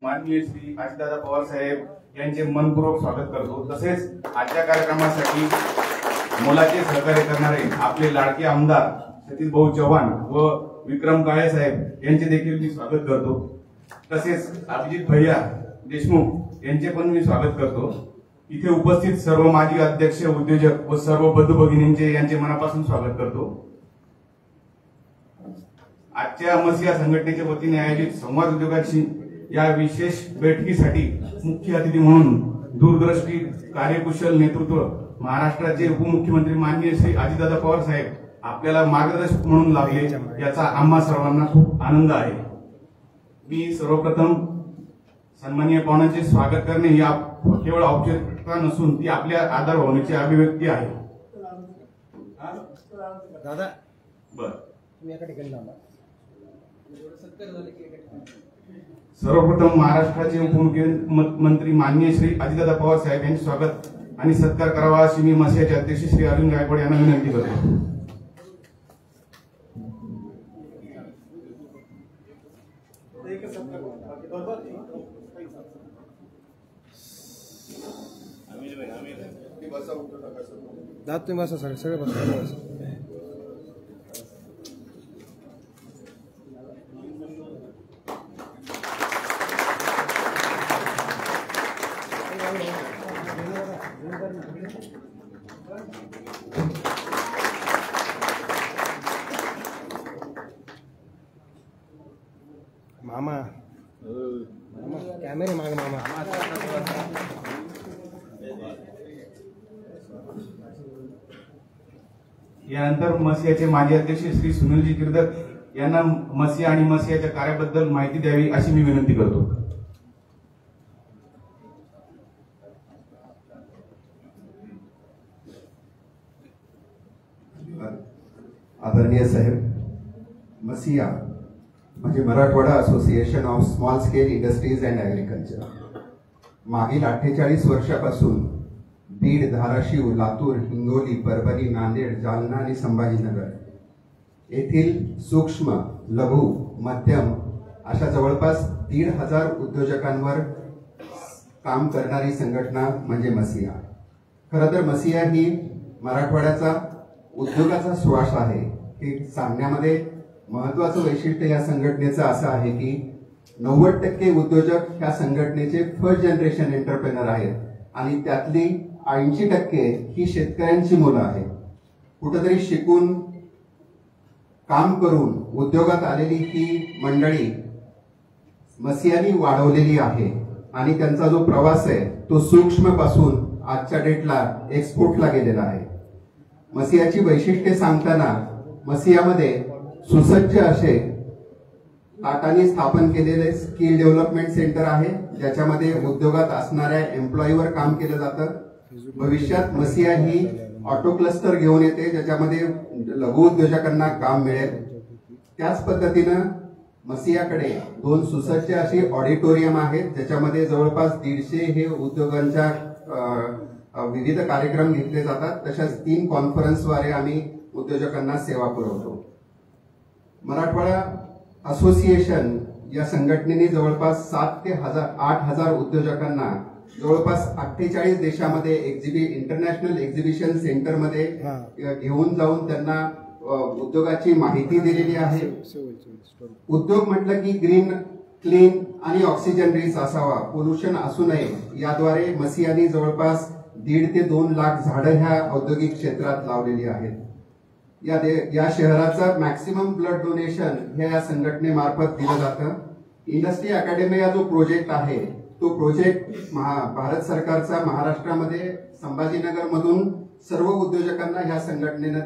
माननीय श्री अजितदादा पवार साहेब यांचे मनपूर्वक स्वागत करतो। तसेच आजच्या कार्यक्रमासाठी मोलाचे सहकार्य करणारे आपले लाडके आमदार सतीश भाऊ चव्हाण व विक्रम काळे साहेब यांचे देखील मी स्वागत करतो। तसेच अभिजित भैया देशमुख यांचे पण मी स्वागत करतो। इथे उपस्थित सर्व माजी अध्यक्ष, उद्योजक व सर्व बंधू भगिनींचे यांचे मनापासून स्वागत करतो। आजच्या मसिया संघटनेच्या वतीने आयोजित संवाद उद्योगाची या विशेष बैठकीसाठी मुख्य अतिथी म्हणून दूरदृष्टी, कार्यकुशल नेतृत्व महाराष्ट्राचे उपमुख्यमंत्री माननीय श्री अजितदादा पवार साहेब आपल्याला मार्गदर्शक म्हणून लागले, याचा आम्हा सर्वांना खूप आनंद आहे। मी सर्वप्रथम सन्माननीय पाहुण्यांचे स्वागत करणे ही केवळ औपचारिकता नसून ती आपल्या आदर भावनेची अभिव्यक्ती आहे। दादा बर, तुम्ही एका ठिकाणी थांबा। सर्वप्रथम महाराष्ट्राचे उपमुख्यमंत्री माननीय श्री अजितदादा पवार साहेब यांचे स्वागत आणि सत्कार करावा अशी मी मसियाचे अध्यक्ष श्री अरविंद गायकवाड यांना विनंती करतो। दादा तुम्ही बसा, सगळे बसा। मामा कॅमेरे माग मामा। यानंतर मसियाचे माजी अध्यक्ष श्री सुनीलजी किर्दत यांना मसिया आणि मसियाच्या कार्याबद्दल माहिती द्यावी अशी मी विनंती करतो। आदरणीय साहेब, मसिया म्हणजे Marathwada association of small scale industries and agriculture मागील 48 वर्षापासून बीड, धाराशिव, लातूर, हिंगोली, परभणी, नांदेड, जालना आणि संभाजीनगर येथील सूक्ष्म, लघु, मध्यम अशा जवळपास 1,500 उद्योजकांवर काम करणारी संघटना म्हणजे मसिया। खरं तर मसिया ही मराठवाड्याचा उद्योगाचा श्वास आहे। हे सांगण्यामध्ये महत्त्वाचं वैशिष्ट्य या संघटनेचं असं आहे की 90% उद्योजक ह्या संघटनेचे फर्स्ट जनरेशन एंटरप्रेनर आहेत आणि त्यातली 80% ही शेतकऱ्यांची मुलं आहेत। कुठेतरी शिकून काम करून उद्योगात आलेली ही मंडळी मसियानी वाढवलेली आहे आणि त्यांचा जो प्रवास आहे तो सूक्ष्म पासून आजच्या डेटला एक्सपोर्टला गेलेला आहे। मसियाची वैशिष्ट्ये सांगताना मसियामध्ये सुसज्ज असे टाटाने स्थापन केलेले स्किल डेव्हलपमेंट सेंटर आहे, ज्याच्यामध्ये उद्योगात असणाऱ्या एम्प्लॉईवर काम केलं जातं। भविष्यात मसिया ही ऑटो क्लस्टर घेऊन येते, ज्याच्यामध्ये लघु उद्योजकांना काम मिळेल। त्याच पद्धतीनं मसियाकडे 2 सुसज्ज अशी ऑडिटोरियम आहेत, ज्याच्यामध्ये जवळपास 150 हे उद्योगांच्या विविध कार्यक्रम घेतले जातात। तशाच 3 कॉन्फरन्सद्वारे आम्ही उद्योजकांना सेवा पुरवतो। मराठवाडा असोसिएशन या संघटनेने जवळपास 7 ते 8,000 उद्योजकांना जवळपास 48 देशामध्ये इंटरनॅशनल एक्झिबिशन सेंटरमध्ये घेऊन जाऊन त्यांना उद्योगाची माहिती दिलेली आहे। उद्योग म्हटलं की ग्रीन, क्लीन आणि ऑक्सिजन रिच असावा, पोल्युशन असू नये, याद्वारे मसियानी जवळपास 1.5 ते 2 लाख झाडं ह्या औद्योगिक क्षेत्रात लावलेली आहेत। या शहराचा मॅक्सिमम ब्लड डोनेशन हे या संघटनेमार्फत दिलं जातं। इंडस्ट्री अकॅडमी हा जो प्रोजेक्ट आहे तो प्रोजेक्ट भारत सरकारचा महाराष्ट्रामध्ये संभाजीनगर मधून सर्व उद्योजकांना ह्या संघटनेनं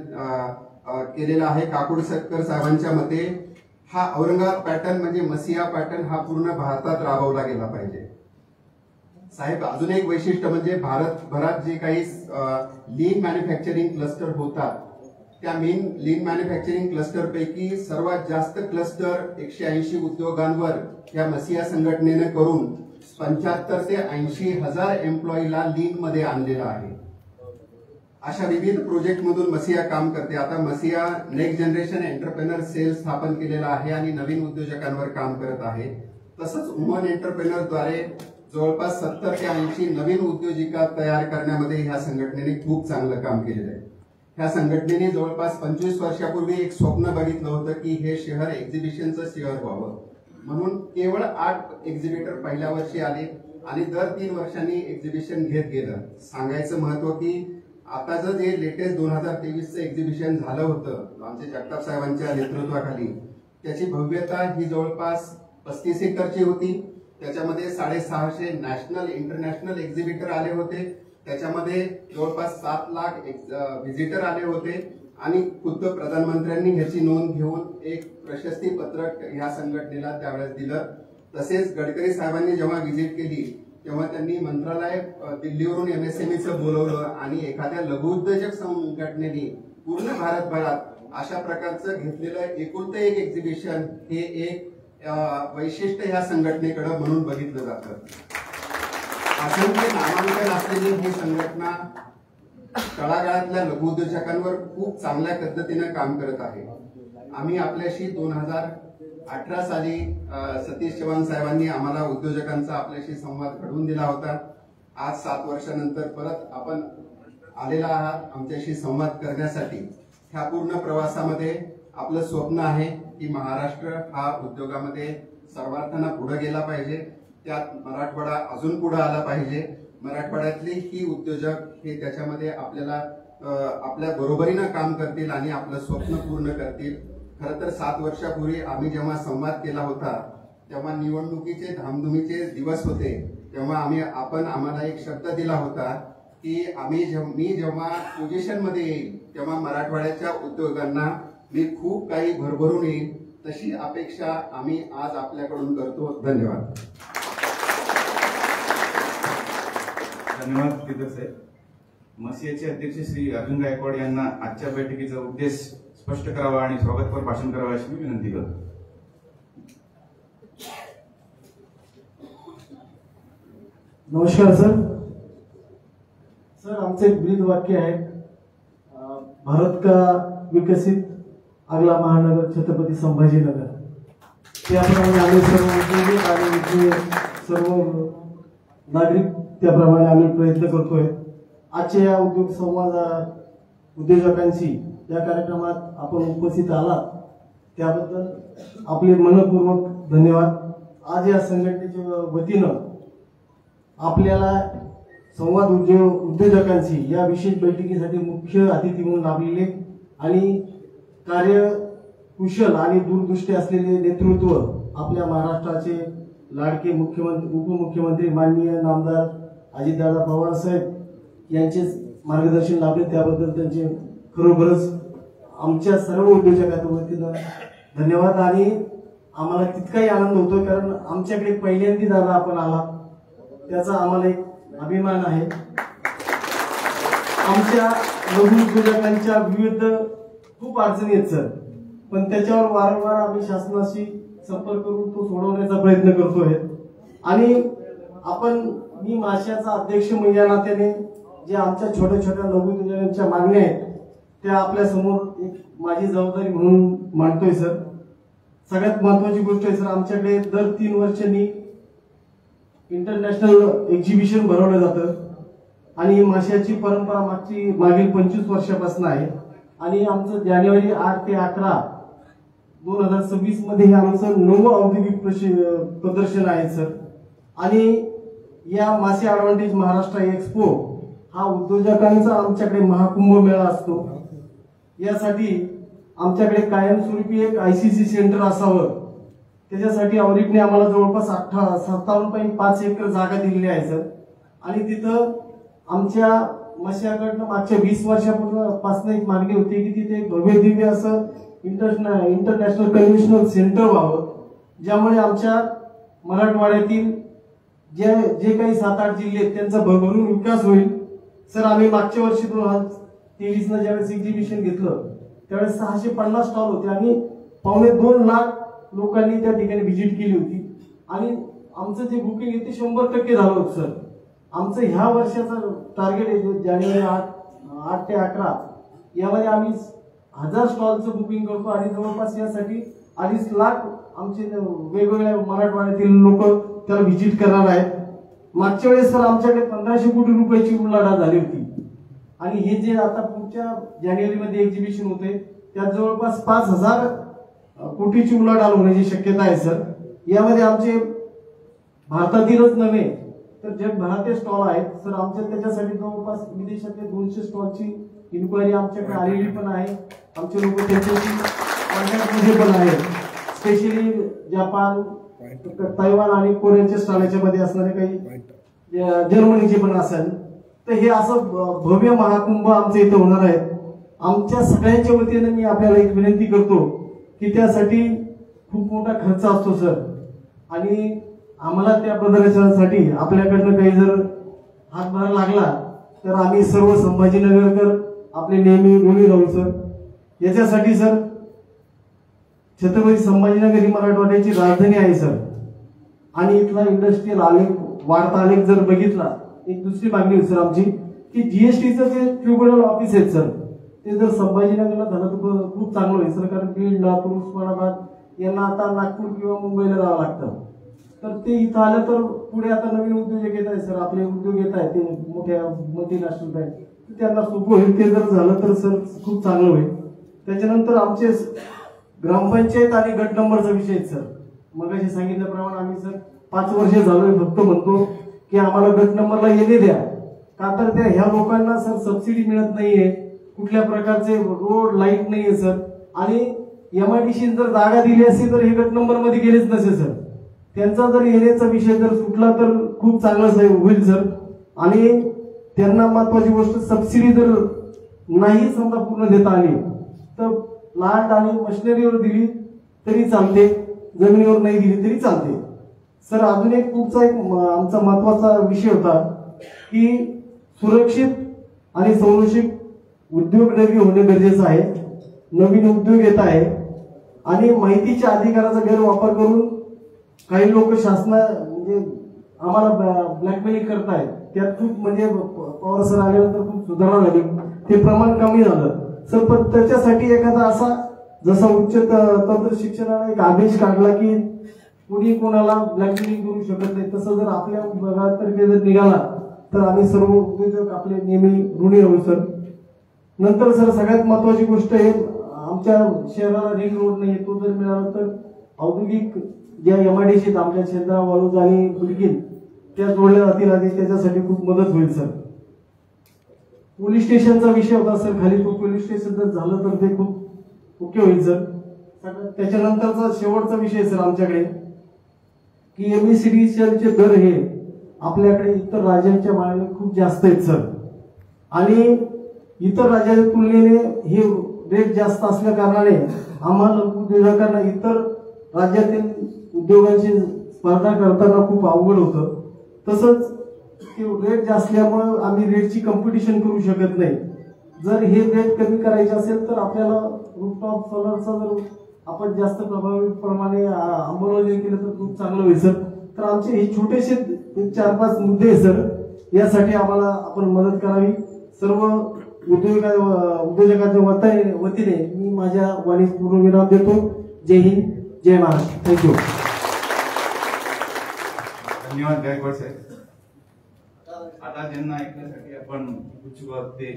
केलेला आहे। काकुडकर साहेबांच्या मते हा औरंगाबाद पॅटर्न म्हणजे मसिया पॅटर्न हा पूर्ण भारतात राबवला गेला पाहिजे। साहेब, अजून एक वैशिष्ट्य म्हणजे भारतभरात जे काही लीन मॅन्युफॅक्चरिंग क्लस्टर होतात त्या लीन मॅन्युफॅक्चरिंग क्लस्टर पैकी सर्वात जास्त क्लस्टर 180 उद्योगांवर या मसिया संघटनेने करून 75 ते 80 हजार एम्प्लॉईला लीन मध्ये आणलेला आहे। अशा विविध प्रोजेक्ट मधून मसिया काम करते। आता मसिया नेक्स्ट जनरेशन एंटरप्रेनर सेल स्थापन केलेला आहे आणि नवीन उद्योजकांवर काम करत आहे। तसंच वुमन एंटरप्रेनरद्वारे जवळपास 70 ते 80 नवीन उद्योजिका तयार करण्यामध्ये ह्या संघटनेने खूप चांगलं काम केलेलं आहे. ह्या संघटनेने जवळपास 25 वर्षापूर्वी एक स्वप्न बघितलं होतं की हे शहर एक्झिबिशनचं शहर व्हावं, म्हणून केवळ 8 एक्झिबिटर पहिल्या वर्षी आले आणि दर 3 वर्षांनी एक्झिबिशन घेत गेलं. सांगायचं महत्व की आताचं जे लेटेस्ट 2023चं एक्झिबिशन झालं होतं आमच्या जगताप साहेबांच्या नेतृत्वाखाली, त्याची भव्यता ही जवळपास 35 एकरची होती. त्याच्यामध्ये 650 नॅशनल इंटरनॅशनल एक्झिबिटर आले होते. त्याच्यामध्ये जवळपास 7 लाख व्हिजिटर आले होते आणि खुद्द प्रधानमंत्र्यांनी ह्याची नोंद घेऊन एक प्रशस्ती पत्रक ह्या संघटनेला त्यावेळेस दिलं. तसेच गडकरी साहेबांनी जेव्हा व्हिजिट केली तेव्हा त्यांनी मंत्रालय दिल्लीवरून MSMEचं बोलवलं आणि एखाद्या लघुउद्योजक संघटनेने पूर्ण भारतभरात अशा प्रकारचं घेतलेलं एकुलतं एक एक्झिबिशन हे एक वैशिष्ट्य ह्या संघटनेकडे म्हणून बघितलं जातं. असंख्य नामांकन असलेली ही संघटना तळागाळातल्या लघुउद्योजकांवर खूप चांगल्या पद्धतीनं काम करत आहे. आम्ही आपल्याशी 2018 साली सतीश चव्हाण साहेबांनी आम्हाला उद्योजकांचा आपल्याशी संवाद घडवून दिला होता. आज 7 वर्षानंतर परत आपण आलेला आहात आमच्याशी संवाद करण्यासाठी. ह्या पूर्ण प्रवासामध्ये आपलं स्वप्न आहे की महाराष्ट्र हा उद्योगामध्ये सर्वार्थानं पुढे गेला पाहिजे, त्यात मराठवाडा अजून पुढे आला पाहिजे. मराठवाड्यातली ही उद्योजक हे त्याच्यामध्ये आपल्याला आपल्या बरोबरीनं काम करतील आणि आपलं स्वप्न पूर्ण करतील. खरं तर 7 वर्षापूर्वी आम्ही जेव्हा संवाद केला होता तेव्हा निवडणुकीचे धामधुमीचे दिवस होते. तेव्हा आम्हाला एक शब्द दिला होता की मी जेव्हा पोझिशन मध्ये येईल तेव्हा मराठवाड्याच्या उद्योगांना मी खूप काही भरभरून येईल. तशी अपेक्षा आम्ही आज आपल्याकडून करतो. धन्यवाद. धन्यवाद केदार साहेब. मसियाचे अध्यक्ष श्री अर्जुन गायकवाड यांना आजच्या बैठकीचा उद्देश स्पष्ट करावा आणि स्वागतपर भाषण करावं अशी मी विनंती करतो. नमस्कार सर, आमचं एक ब्रीद वाक्य आहे, भारत का विकसित अगला महानगर छत्रपती संभाजीनगर. त्याप्रमाणे आम्ही सर्व उद्योजक आणि सर्व नागरिक त्याप्रमाणे आम्ही प्रयत्न करतोय. आजच्या या उद्योग संवाद उद्योजकांशी या कार्यक्रमात आपण उपस्थित आलात त्याबद्दल आपले मनपूर्वक धन्यवाद. आज या संघटनेच्या वतीनं आपल्याला संवाद उद्योजकांशी या विशेष बैठकीसाठी मुख्य अतिथी म्हणून लाभलेले आणि कार्यकुशल आणि दूरदृष्टी असलेले नेतृत्व आपल्या महाराष्ट्राचे लाडके मुख्यमंत्री उपमुख्यमंत्री माननीय नामदार अजितदादा पवार साहेब यांचे मार्गदर्शन लाभले. त्याबद्दल त्यांचे खरोखरच आमच्या सर्व उद्योजकांच्या वतीनं धन्यवाद. आणि आम्हाला तितकाही आनंद होतो कारण आमच्याकडे पहिल्यांदा दादा आपण आला त्याचा आम्हाला एक अभिमान आहे. आमच्या लघु उद्योजकांच्या विविध खूप अडचणी आहेत सर, पण त्याच्यावर वारंवार आम्ही शासनाशी संपर्क करून तो सोडवण्याचा प्रयत्न करतोय. आणि मी माश्याचा अध्यक्ष या नात्याने जे आमच्या छोट्या छोट्या लघु उद्योजकांच्या मागण्या आहेत त्या आपल्या समोर एक माझी जबाबदारी म्हणून मांडतोय सर. सगळ्यात महत्वाची गोष्ट आहे सर, आमच्याकडे दर 3 वर्षांनी इंटरनॅशनल एक्झिबिशन भरवलं जातं आणि माश्याची परंपरा मागील 25 वर्षापासून आहे. आणि आमचं जानेवारी 8 ते 11 2026 मध्ये हे आमचं 9वं औद्योगिक प्रदर्शन आहे सर. आणि या मासे ऍडव्हान्टेज महाराष्ट्र एक्सपो हा उद्योजकांचा आमच्याकडे महाकुंभ मेळा असतो. यासाठी आमच्याकडे कायमस्वरूपी एक ICC सेंटर असावं, त्याच्यासाठी ऑडिटने आम्हाला जवळपास 57.5 एकर जागा दिलेली आहे सर. आणि तिथं आमच्या मशाकडनं मागच्या 20 वर्षापासून एक मागणी होती की तिथे एक भव्य दिव्य असं इंटरनॅशनल कन्व्हेन्शनल सेंटर व्हावं, ज्यामुळे आमच्या मराठवाड्यातील जे काही 7-8 जिल्हे आहेत त्यांचा भरभरून विकास होईल. सर आम्ही मागच्या वर्षी 2023 ज्यावेळेस एक्झिबिशन घेतलं त्यावेळेस 650 स्टॉल होते आणि 2.25 लाख लोकांनी त्या ठिकाणी व्हिजिट केली होती. आणि आमचं जे बुकिंग आहे ते 100% झालं होतं सर. आमचं ह्या वर्षाचं टार्गेट आहे जानेवारी 8 ते 11 यामध्ये आम्ही 1000 स्टॉलचं बुकिंग करतो आणि जवळपास यासाठी 2.5 लाख आमचे वेगवेगळ्या मराठवाड्यातील लोक त्याला व्हिजिट करणार आहेत. मागच्या वेळेस सर आमच्याकडे 1500 कोटी रुपयाची उलाढाल झाली होती आणि हे जे आता पुढच्या जानेवारीमध्ये एक्झिबिशन होते त्यात जवळपास 5000 कोटीची उलाढाल होण्याची शक्यता आहे सर. यामध्ये आमचे भारतातीलच नव्हे तर जगभरातील स्टॉल आहेत सर. आमच्या त्याच्यासाठी जवळपास विदेशातले 200 स्टॉलची इन्क्वायरी आमच्याकडे आलेली पण आहे. आमचे लोक त्यांच्याशी कॉन्टॅक्टमध्ये पण आहेत. स्पेशली जपान, तैवान आणि कोरियाच्या स्टॉल याच्यामध्ये असणारे काही जर्मनीचे पण असेल. तर हे असं भव्य महाकुंभ आमच्या इथं होणार आहे. आमच्या सगळ्यांच्या वतीने मी आपल्याला एक विनंती करतो की त्यासाठी खूप मोठा खर्च असतो सर आणि आम्हाला त्या प्रदर्शनासाठी आपल्याकडनं काही जर हातभार लागला तर आम्ही सर्व संभाजीनगरकर आपले नेहमी ऋणी राहू सर. याच्यासाठी सर छत्रपती संभाजीनगर ही मराठवाड्याची राजधानी आहे सर आणि इथला इंडस्ट्रियल आलेख वाढता आलेख जर बघितला, एक दुसरी मागणी होती सर आमची की जीएसटीचं जे ट्रिब्युनल ऑफिस आहेत सर ते जर संभाजीनगरला झालं तर खूप चांगलं होईल सर. कारण बीड, लातूर, उस्मानाबाद यांना आता नागपूर किंवा मुंबईला जावं लागतं. तर ते इथं आलं तर पुढे आता नवीन उद्योजक येत आहेत सर, आपले उद्योग येत आहेत ते मोठ्या मल्टीनॅशनल बँक, त्यांना सोपं होईल. ते जर झालं तर सर खूप चांगलं होईल. त्याच्यानंतर आमचे ग्रामपंचायत आणि गट नंबरचा विषय आहे सर. मगाशी सांगितल्याप्रमाणे आम्ही सर 5 वर्ष झालोय फक्त म्हणतो की आम्हाला गट नंबरला येणे द्या. का तर त्या ह्या लोकांना सर सबसिडी मिळत नाहीये, कुठल्या प्रकारचे रोड लाईट नाहीये सर आणि एमआयडीसी जर जागा दिली असती तर हे गट नंबर मध्ये गेलेच नसे सर. त्यांचा जर येण्याचा विषय जर सुटला तर खूप चांगलं होईल सर. आणि त्यांना महत्वाची गोष्ट सबसिडी जर नाही समजा पूर्ण देता आली तर प्लांट आणि मशिनरीवर दिली तरी चालते, जमिनीवर नाही दिली तरी चालते सर. अजून एक पुढचा एक आमचा महत्वाचा विषय होता की सुरक्षित आणि संरक्षित उद्योग नवी होणे गरजेचं आहे. नवीन उद्योग येत आहे आणि माहितीच्या अधिकाराचा गैरवापर करून काही लोक शासना म्हणजे आम्हाला ब्लॅकमेलिंग करतायत. त्यात खूप म्हणजे पवार सर आल्यानंतर खूप सुधारणा झाली, ते प्रमाण कमी झालं सर. पण त्याच्यासाठी एखादा असा जसा उच्च तंत्र शिक्षणाने एक आदेश काढला की कुणी कोणाला ब्लॅकमेलिंग करू शकत नाही, तसं जर आपल्या भागातर्फे जर निघाला तर आम्ही सर्व उद्योजक आपले नेहमी ऋणी राहू सर. नंतर सर सगळ्यात महत्वाची गोष्ट आहे आमच्या शहराला रिंग रोड नाही, तो जर मिळाला तर औद्योगिक ज्या एमआयडीसी आमच्या शेंद्रा, वाळूज आणि बुलगीर त्या जोडल्या जातील आणि त्याच्यासाठी खूप मदत होईल सर. पोलीस स्टेशनचा विषय होता सर खाली, तो पोलीस स्टेशन जर झालं तर ते खूप ओके होईल सर. त्याच्यानंतरचा शेवटचा विषय सर आमच्याकडे की एमएससीडीचे दर हे आपल्याकडे इतर राज्यांच्या मानाने खूप जास्त आहेत सर आणि इतर राज्याच्या तुलनेने हे रेट जास्त असल्या कारणाने आम्हाला उद्योजकांना इतर राज्यातील उद्योगांची स्पर्धा करताना खूप अवघड होतं. तसंच रेट जास्त असल्यामुळे आम्ही रेटची कॉम्पिटिशन करू शकत नाही. जर हे रेट कमी करायचे असेल तर आपल्याला रूफटॉप सोलरचा जर आपण जास्त प्रभावीप्रमाणे अंमलबजावणी केलं तर खूप चांगलं होईल सर. तर आमचे हे छोटेसे 4-5 मुद्दे आहे सर, यासाठी आम्हाला आपण मदत करावी. सर्व उद्योजकांच्या वतीने मी माझ्या वाणीस पूर्णविराम देतो. जय हिंद, जय महाराष्ट्र. थँक्यू. धन्यवाद गायकवाड साहेब. आता ज्यांना ऐकण्यासाठी आपण उत्सुक आहोत ते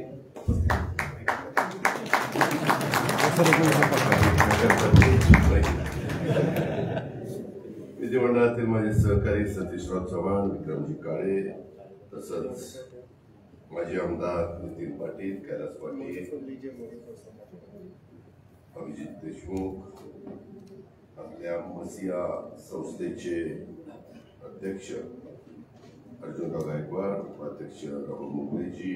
विधिमंडळातील माझे सहकारी सतीशराव चव्हाण, विक्रमजी काळे, तसंच माजी आमदार नितीन पाटील, कैलास पाटील, अभिजित देशमुख, आपल्या मसिया संस्थेचे अध्यक्ष अर्जुनराव गायकवाड, उपाध्यक्ष राहुल मुंबईजी,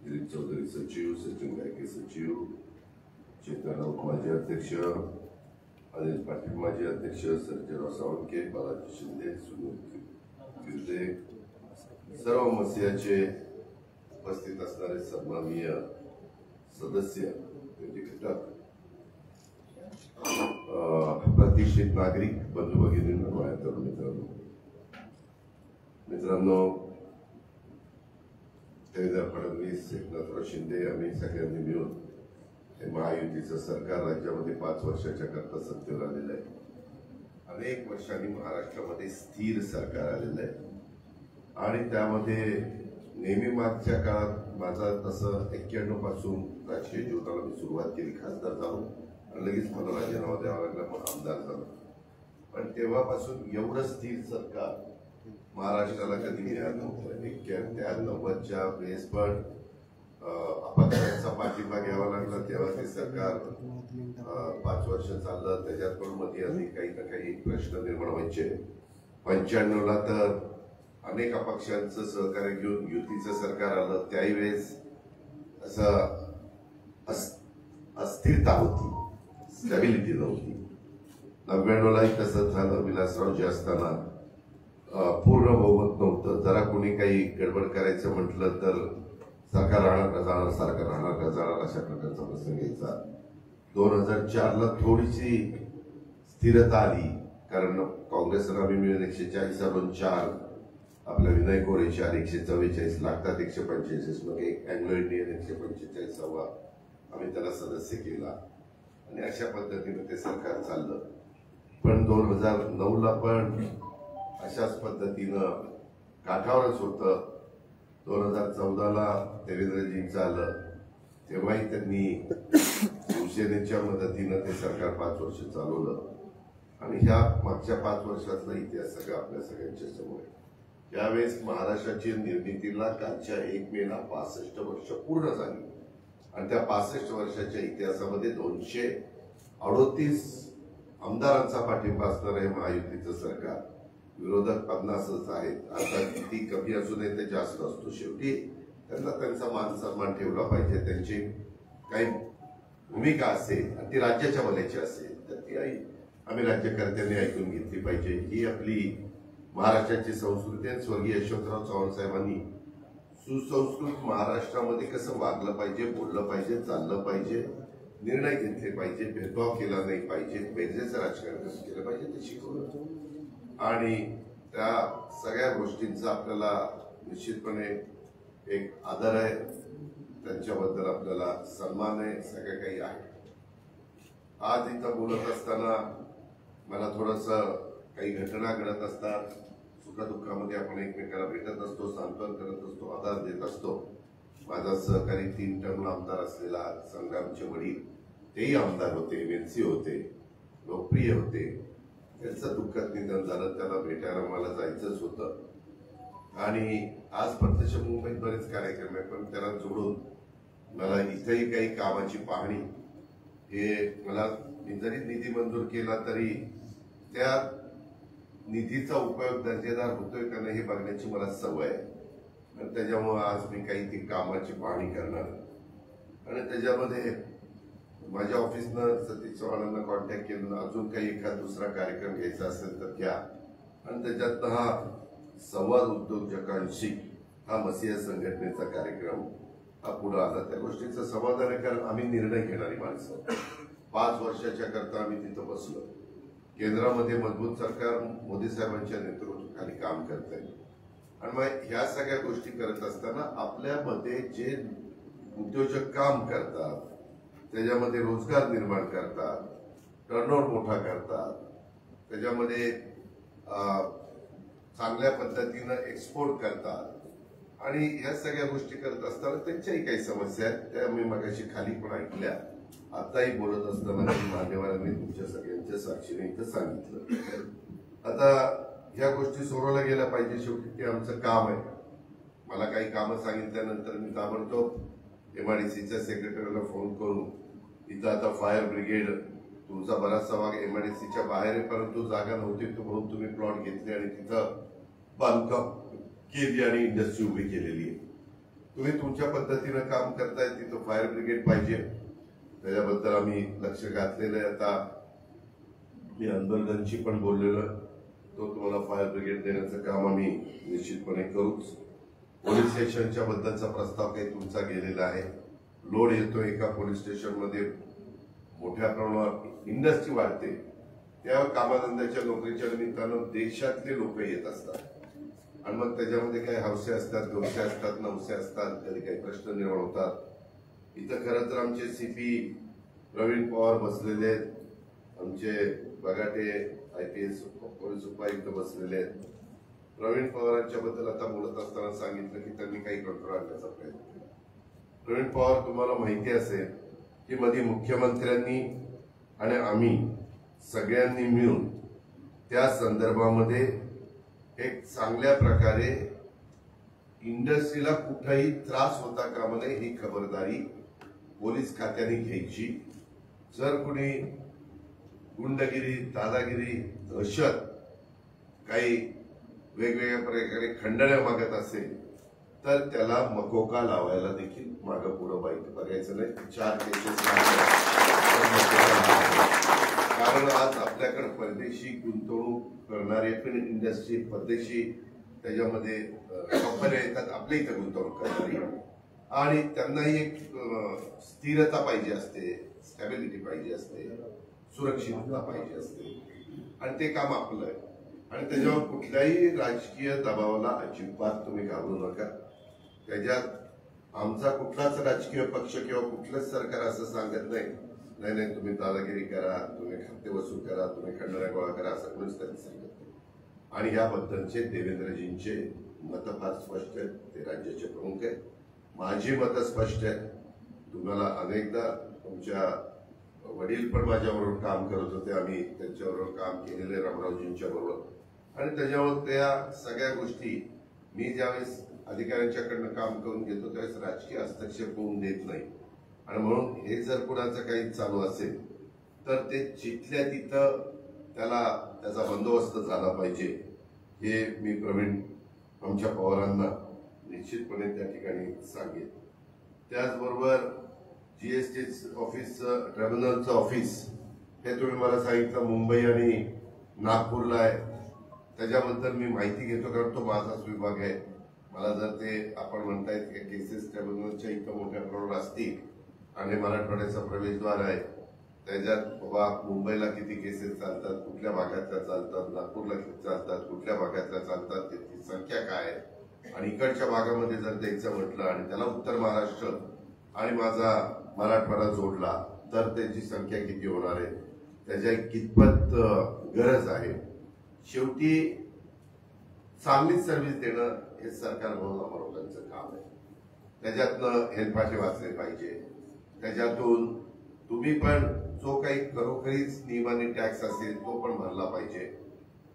दिलीप चौधरी सचिव, सचिन गायके सचिव, चेतन राऊत माजी अध्यक्ष, अनिल पाटील माजी अध्यक्ष, सर्जेराव सावंके, बालाजी शिंदे, सुनील गिरदे, सर्व मसियाचे उपस्थित असणारे सन्माननीय सदस्य, घटक, प्रतिष्ठित नागरिक बंधू भगिनींनो, माझ्या तरुण मित्रांनो, देवेंद्र फडणवीस, एकनाथराव शिंदे आम्ही सगळ्यांनी मिळून हे महायुतीचं सरकार राज्यामध्ये 5 वर्षाच्या करता सत्तेवर आलेलं आहे. अनेक वर्षांनी महाराष्ट्रामध्ये स्थिर सरकार आलेलं आहे आणि त्यामध्ये नेहमी मागच्या काळात माझा तसं 91 पासून राजकीय जीवनाला मी सुरुवात केली खासदार झालो आणि लगेच मला राजीनामा द्यावा लागला, पण आमदार झालो. पण तेव्हापासून एवढं स्थिर सरकार महाराष्ट्राला कधी मिळालं नव्हतं. 91च्या वेळेस पण अपक्षांचा पाठिंबा घ्यावा लागला, तेव्हा ते सरकार 5 वर्ष चाललं. त्याच्यात पण मध्ये अधिक काही ना काही प्रश्न निर्माण व्हायचे. 95ला तर अनेक अपक्षांचं सहकार्य घेऊन युतीचं सरकार आलं. त्याही वेळेस असं अस्थिरता होती, स्टॅबिलिटी नव्हती. 99लाही तसंच झालं. विलासरावजी असताना पूर्ण बहुमत नव्हतं. जरा कोणी काही गडबड करायचं म्हटलं तर सरकार राहणार का जाणार, सरकार राहणार का जाणार, अशा प्रकारचा प्रसंग यायचा. 2004ला थोडीशी स्थिरता आली, कारण काँग्रेसला आम्ही मिळून 140 आपल्या विनय कोरे 4 144 लागतात 145, मग एक अँग्लो इंडियन 145 आम्ही त्याला सदस्य केला आणि अशा पद्धतीने ते सरकार चाललं. पण 2009ला पण अशाच पद्धतीनं काठावरच होतं. 2014ला देवेंद्रजींचं आलं, तेव्हाही त्यांनी शिवसेनेच्या मदतीनं ते सरकार 5 वर्ष चालवलं आणि ह्या मागच्या 5 वर्षातला इतिहास सगळं आपल्या सगळ्यांच्या समोर आहे. यावेळेस महाराष्ट्राची निर्मितीला कालच्या 1 मेला 65 वर्ष पूर्ण झाली आणि त्या 65 वर्षाच्या इतिहासामध्ये 238 आमदारांचा पाठिंबा असणार आहे महायुतीचं सरकार. विरोधक 50च आहेत. आता किती कमी असू नये ते जास्त असतो. शेवटी त्यांना त्यांचा मान सन्मान ठेवला पाहिजे. त्यांची काही भूमिका असेल आणि ती राज्याच्या भल्याची असेल तर ती आम्ही राज्यकर्त्यांनी ऐकून घेतली पाहिजे. ही आपली महाराष्ट्राची संस्कृती आहे. स्वर्गीय यशवंतराव चव्हाण साहेबांनी सुसंस्कृत महाराष्ट्रामध्ये कसं वागलं पाहिजे, बोललं पाहिजे, चाललं पाहिजे, निर्णय घेतले पाहिजे, भेदभाव केला नाही पाहिजे, बेरजेचं राजकारण कसं केलं पाहिजे ते शिकवलं. आणि त्या सगळ्या गोष्टींचा आपल्याला निश्चितपणे एक आदर आहे, त्यांच्याबद्दल आपल्याला सन्मान आहे, सगळं काही आहे. आज इथं बोलत असताना मला थोडंसं काही घटना घडत असतात. सुखदुःखामध्ये आपण एकमेकाला भेटत असतो, सांत्वन करत असतो, आधार देत असतो. माझा सहकारी 3 टर्म आमदार असलेला संग्रामचे वडील, तेही आमदार होते, एमएलसी होते, लोकप्रिय होते. त्यांचं दुःखद निधन झालं. त्याला भेटायला मला जायचंच होतं आणि आज प्रत्यक्ष मुंबईत बरेच कार्यक्रम आहे, पण त्याला जोडून मला इथेही काही कामाची पाहणी, हे मला जरी निधी मंजूर केला तरी त्या निधीचा उपयोग दर्जेदार होतोय का नाही हे बघण्याची मला सवय आहे. आणि त्याच्यामुळे आज मी काही ती कामाची पाहणी करणार आणि त्याच्यामध्ये माझ्या ऑफिसनं सतीश चव्हाणांना कॉन्टॅक्ट केलं. अजून काही एखादा दुसरा कार्यक्रम घ्यायचा असेल तर घ्या. आणि त्याच्यात हा संवाद उद्योजकांशी हा मसिया संघटनेचा कार्यक्रम हा पुढे आला. त्या गोष्टीचं समाधान आहे, कारण आम्ही निर्णय घेणारी माणसं. 5 वर्षाच्या करता आम्ही तिथं बसलो. केंद्रामध्ये मजबूत सरकार मोदी साहेबांच्या नेतृत्वाखाली काम करत आहे आणि मग ह्या सगळ्या गोष्टी करत असताना आपल्यामध्ये जे उद्योजक काम करतात, त्याच्यामध्ये रोजगार निर्माण करतात, टर्नओव्हर मोठा करतात, त्याच्यामध्ये चांगल्या पद्धतीनं एक्सपोर्ट करतात आणि या सगळ्या गोष्टी करत असताना त्यांच्याही काही समस्या आहेत. त्या मी मगाशी खाली पण ऐकल्या. आताही बोलत असताना मान्यवरांनी तुमच्या सगळ्यांच्या साक्षीने इथं सांगितलं. आता ह्या गोष्टी सोडवल्या गेल्या पाहिजे. शेवटी ते आमचं काम आहे. मला काही कामं सांगितल्यानंतर मी ताबडतोब एमआयडीसीच्या सेक्रेटरीला फोन करून इथं आता फायर ब्रिगेड तुमचा बराचसा भाग एमआयडीसीच्या बाहेर आहे, परंतु जागा नव्हती म्हणून तुम्ही प्लॉट घेतले आणि तिथं बांधकाम केली आणि इंडस्ट्री उभी केलेली आहे. तुम्ही तुमच्या पद्धतीनं काम करताय, तिथं फायर ब्रिगेड पाहिजे. त्याच्याबद्दल आम्ही लक्ष घातलेलं आहे. आता मी अनबर्गनशी पण बोललेलो, तो तुम्हाला फायर ब्रिगेड देण्याचं काम आम्ही निश्चितपणे करूच. पोलीस स्टेशनच्या बद्दलचा प्रस्ताव काही तुमचा गेलेला आहे. लोड येतो एका पोलीस स्टेशनमध्ये, मोठ्या प्रमाणावर इंडस्ट्री वाढते, त्या कामाधंद्याच्या नोकरीच्या निमित्तानं देशातले लोक येत असतात आणि मग त्याच्यामध्ये काही हौसे असतात, गवसे असतात, नवसे असतात, कधी काही प्रश्न निर्माण होतात. इथं खरं तर आमचे सीपी प्रवीण पवार बसलेले आहेत, आमचे बगाटे IPS पोलीस उपायुक्त बसलेले आहेत. प्रवीण पवारांच्या बद्दल आता बोलत असताना सांगितलं की त्यांनी काही कंट्रोल आणण्याचा प्रयत्न केला. प्रवीण पवार तुम्हाला माहिती असेल की मध्ये मुख्यमंत्र्यांनी आणि आम्ही सगळ्यांनी मिळून त्या संदर्भामध्ये एक चांगल्या प्रकारे इंडस्ट्रीला कुठलाही त्रास होता कामा नये ही खबरदारी पोलीस खात्याने घ्यायची. जर कुणी गुंडगिरी, दादागिरी, दहशत, काही वेगवेगळ्या प्रकारे खंडण्या मागत असेल तर त्याला मकोका लावायला देखील मागं पुढं बघायचं नाही. 4 केसेस कारण आज आपल्याकडे परदेशी गुंतवणूक करणारे पण इंडस्ट्री, परदेशी त्याच्यामध्ये कंपन्या येतात आपल्या इथं गुंतवणूक करणारी, आणि त्यांनाही एक स्थिरता पाहिजे असते, स्टॅबिलिटी पाहिजे असते, सुरक्षितता पाहिजे असते, आणि ते काम आपलं आहे. आणि त्याच्यावर कुठल्याही राजकीय दबावाला अजिबात तुम्ही घाबरू नका. त्याच्यात आमचा कुठलाच राजकीय पक्ष किंवा कुठलंच सरकार असं सांगत नाही नाही तुम्ही दादागिरी करा, तुम्ही खाते वसूल करा, तुम्ही खंडण्या गोळा करा, असं कोणीच त्यांनी सांगत नाही. आणि याबद्दलचे देवेंद्रजींचे मत फार स्पष्ट आहेत. ते राज्याचे प्रमुख आहेत. माझी मतं स्पष्ट आहेत. तुम्हाला अनेकदा तुमच्या वडील पण माझ्याबरोबर काम करत होते, आम्ही त्यांच्याबरोबर काम केलेले रामरावजींच्या बरोबर, आणि त्याच्यावर त्या सगळ्या गोष्टी मी ज्यावेळेस अधिकाऱ्यांच्याकडनं काम करून घेतो त्यावेळेस राजकीय हस्तक्षेप होऊन देत नाही. आणि म्हणून हे जर कुणाचं काही चालू असेल तर ते जिथल्या तिथं त्याचा बंदोबस्त झाला पाहिजे, हे मी प्रवीण आमच्या पवारांना निश्चितपणे त्या ठिकाणी सांगेन. त्याचबरोबर GST ऑफिसचं, ट्रिब्युनलचं ऑफिस हे तुम्ही मला सांगितलं मुंबई आणि नागपूरला आहे. त्याच्याबद्दल मी माहिती घेतो कारण तो माझाच विभाग आहे. मला जर ते आपण म्हणतायत की केसेस ट्रिब्युनलच्या इथं मोठ्या प्रमाणावर असतील आणि मराठवाड्याचा प्रवेशद्वार आहे, त्याच्यात बाबा मुंबईला किती केसेस चालतात, कुठल्या भागातल्या चालतात, नागपूरला किती चालतात, कुठल्या भागातल्या चालतात, त्याची संख्या काय आहे, आणि इकडच्या भागामध्ये जर द्यायचं म्हटलं आणि त्याला उत्तर महाराष्ट्र आणि माझा मराठवाडा जोडला तर त्याची संख्या किती होणार आहे, त्याच्या कितपत गरज आहे. शेवटी चांगली सर्व्हिस देणं हे सरकार म्हणून आम्हाला काम आहे. त्याच्यातनं हेलपाटे वाचले पाहिजे. त्याच्यातून तुम्ही पण जो काही खरोखरीच नियमाने टॅक्स असेल तो पण भरला पाहिजे.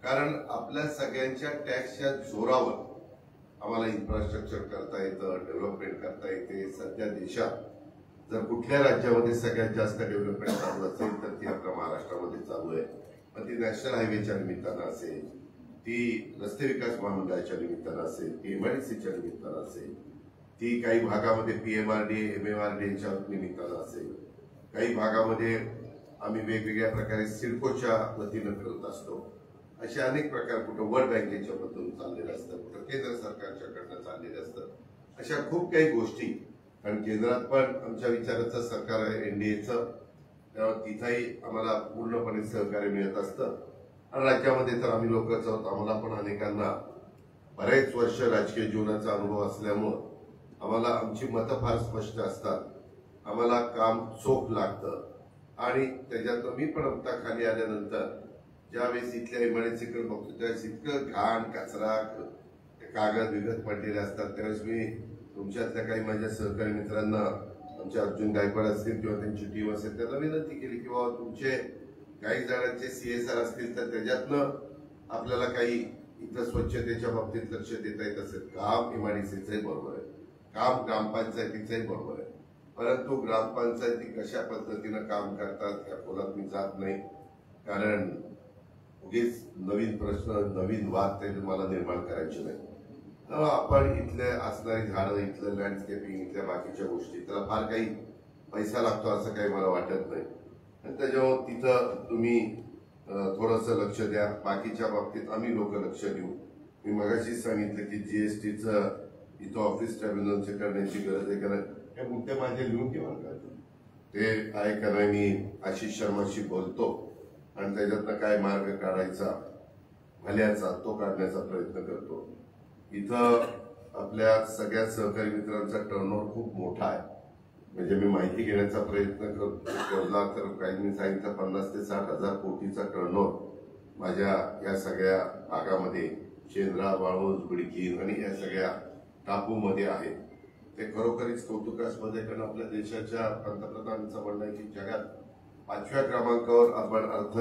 कारण आपल्या सगळ्यांच्या टॅक्सच्या जोरावर आम्हाला इन्फ्रास्ट्रक्चर करता येतं, डेव्हलपमेंट करता येते. सध्या देशात जर कुठल्या राज्यामध्ये सगळ्यात जास्त डेव्हलपमेंट चालू असेल तर ती आपल्या महाराष्ट्रामध्ये चालू आहे. मग ती नॅशनल हायवेच्या निमित्तानं असेल, ती रस्ते विकास महामंडळाच्या निमित्तानं असेल, ती MIDCच्या निमित्तानं असेल, ती काही भागामध्ये PMRD, MMRDच्या निमित्तानं असेल, काही भागामध्ये आम्ही वेगवेगळ्या प्रकारे सिडकोच्या वतीनं करत असतो. असे अनेक प्रकार कुठं वर्ल्ड बँकेच्या मधून चाललेलं असतं, कुठं केंद्र सरकारच्याकडनं चाललेलं असतं. अशा खूप काही गोष्टी, कारण केंद्रात पण आमच्या विचाराचं सरकार आहे NDAचं, त्यामुळे तिथंही आम्हाला पूर्णपणे सहकार्य मिळत असतं. आणि राज्यामध्ये तर आम्ही लोकच आहोत, आम्हाला पण अनेकांना बरेच वर्ष राजकीय जीवनाचा अनुभव असल्यामुळं आम्हाला आमची मतं फार स्पष्ट असतात. आम्हाला काम चोख लागतं. आणि त्याच्यातनं मी पण आता खाली आल्यानंतर ज्यावेळेस इथल्या इमारतीकडे बघतो त्यावेळेस इतकं घाण, कचरा, कागद विगत पडलेले असतात. त्यावेळेस मी तुमच्यातल्या काही माझ्या सहकारी मित्रांना, आमचे अर्जुन गायकवाड असतील किंवा त्यांची टीम असेल, त्यांना विनंती केली की बाबा तुमचे काही जणांचे CSR असतील तर त्याच्यातनं आपल्याला काही इथं स्वच्छतेच्या बाबतीत लक्ष देता येत असेल. काम MIDCचंही बरोबर आहे, काम ग्रामपंचायतीचंही बरोबर आहे, परंतु ग्रामपंचायती कशा पद्धतीनं काम करतात या खोलात मी जात नाही. कारण उगीच नवीन प्रश्न, नवीन वाद ते मला निर्माण करायचे नाही. आपण इथले असणारी झाडं, इथलं लँडस्केपिंग, इथल्या बाकीच्या गोष्टी, त्याला फार काही पैसा लागतो असं काही मला वाटत नाही. आणि त्याच्यावर तिथं तुम्ही थोडंसं लक्ष द्या. बाकीच्या बाबतीत आम्ही लोक लक्ष देऊ. मी मगाशीच सांगितलं की GSTचं इथं ऑफिस ट्रिब्युनलचे करण्याची गरज आहे. कारण हे मुद्दे माझे लिहून घेऊन करतो ते आहे का नाही, मी आशिष शर्माशी बोलतो आणि त्याच्यातनं काय मार्ग काढायचा भल्याचा तो काढण्याचा प्रयत्न करतो. इथं आपल्या सगळ्या सहकारी मित्रांचा टर्नओव्हर खूप मोठा आहे. म्हणजे मी माहिती घेण्याचा प्रयत्न केला तर काहींनी सांगितलं 50 ते 60 हजार कोटीचा टर्नओव्हर माझ्या या सगळ्या भागामध्ये शेंद्रा, वाळूज, बिडकीन आणि या सगळ्या टापूमध्ये आहे. ते खरोखरीच कौतुकास्पद आहे, कारण आपल्या देशाच्या पंतप्रधानांचं म्हणणं आहे की जगात 5व्या क्रमांकावर आपण अर्थ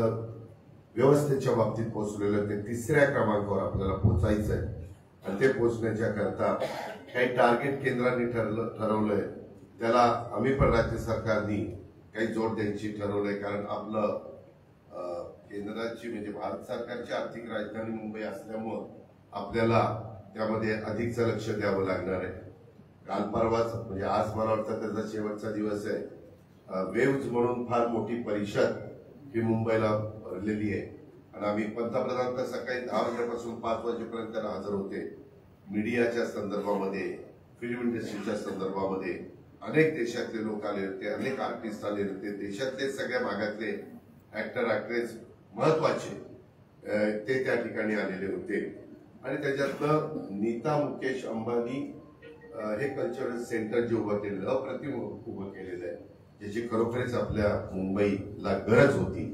व्यवस्थेच्या बाबतीत पोहोचलेलं, ते 3ऱ्या क्रमांकावर आपल्याला पोहोचायचं आहे. आणि ते पोहोचण्याच्या करता काही टार्गेट केंद्रांनी ठरवलंय, त्याला आम्ही पण राज्य सरकारनी काही जोड द्यायची ठरवलंय. कारण आपलं केंद्राची म्हणजे भारत सरकारची आर्थिक राजधानी मुंबई असल्यामुळं आपल्याला त्यामध्ये अधिकचं लक्ष द्यावं लागणार आहे. काल परवाच म्हणजे आज मला वाटतं त्याचा शेवटचा दिवस आहे. वेव्ज म्हणून फार मोठी परिषद ही मुंबईला भरलेली आहे आणि आम्ही पंतप्रधान तर सकाळी 10 वाजल्यापासून 5 वाजेपर्यंत हजर होते. मीडियाच्या संदर्भामध्ये, फिल्म इंडस्ट्रीच्या संदर्भामध्ये अनेक देशातले लोक आले होते, अनेक आर्टिस्ट आले होते, देशातले सगळ्या भागातले ऍक्टर ऍक्ट्रेस महत्वाचे ते त्या ठिकाणी आलेले होते. आणि त्याच्यातलं नीता मुकेश अंबानी हे कल्चरल सेंटर जे उभं केलेलं, अप्रतिम उभं केलेलं आहे, ज्याची खरोखरीच आपल्या मुंबईला गरज होती.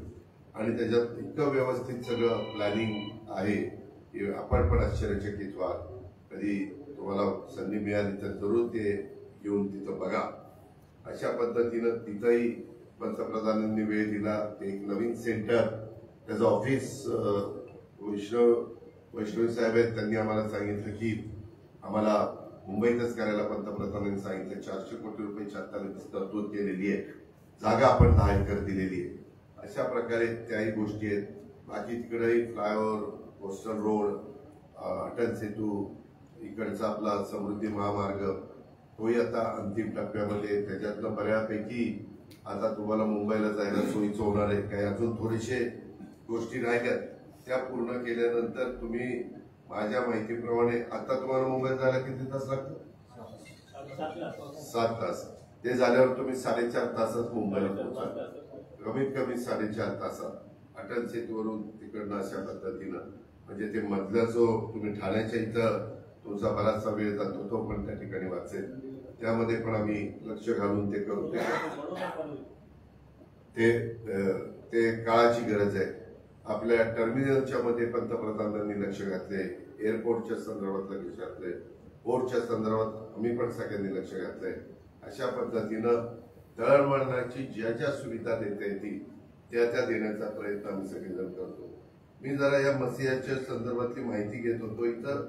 आणि त्याच्यात इतकं व्यवस्थित सगळं प्लॅनिंग आहे, आपण पण आश्चर्यचकित व्हाल. कधी तुम्हाला संधी मिळाली तर जरूर ते येऊन तिथं बघा. अशा पद्धतीनं तिथंही पंतप्रधानांनी वेळ दिला. ते एक नवीन सेंटर, त्याचं ऑफिस वैष्णवी साहेब आहेत, त्यांनी आम्हाला सांगितलं की आम्हाला मुंबईतच करायला पंतप्रधानांनी सांगितलं. 400 कोटी रुपयाची आता तरतूद केलेली आहे, जागा आपण 10 एकर दिलेली आहे. अशा प्रकारे त्याही गोष्टी आहेत. बाकी तिकडेही flyover, coastal road, Atal Setu, इकडचा आपला समृद्धी महामार्ग तोही आता अंतिम टप्प्यामध्ये. त्याच्यातलं बऱ्यापैकी आता तुम्हाला मुंबईला जायला सोयीचं होणार आहे. काही अजून थोडेसे गोष्टी राहिल्यात, त्या पूर्ण केल्यानंतर तुम्ही माझ्या माहितीप्रमाणे आता तुम्हाला मुंबईत जायला किती तास लागतात? 7 तास. ते झाल्यावर तुम्ही 4.5 तासात मुंबईला पोहोचा, कमीत कमी 4.5 तासात अटल सेतूवरून तिकडनं. अशा पद्धतीनं म्हणजे ते मधला जो तुम्ही ठाण्याच्या इथं तुमचा बराचसा वेळ जातो तो पण त्या ठिकाणी वाचेल. त्यामध्ये पण आम्ही लक्ष घालून ते करू. ते काळाची गरज आहे. आपल्या टर्मिनलच्या मध्ये पंतप्रधानांनी लक्ष घातले, एअरपोर्टच्या संदर्भात लक्ष घातले, पोर्टच्या संदर्भात आम्ही पण सगळ्यांनी लक्ष घातलंय. अशा पद्धतीनं दळणवळणाची ज्या ज्या सुविधा देता येतील त्या देण्याचा प्रयत्न आम्ही सगळेजण करतो. मी जरा या मसियाच्या संदर्भातली माहिती घेत होतो. इथं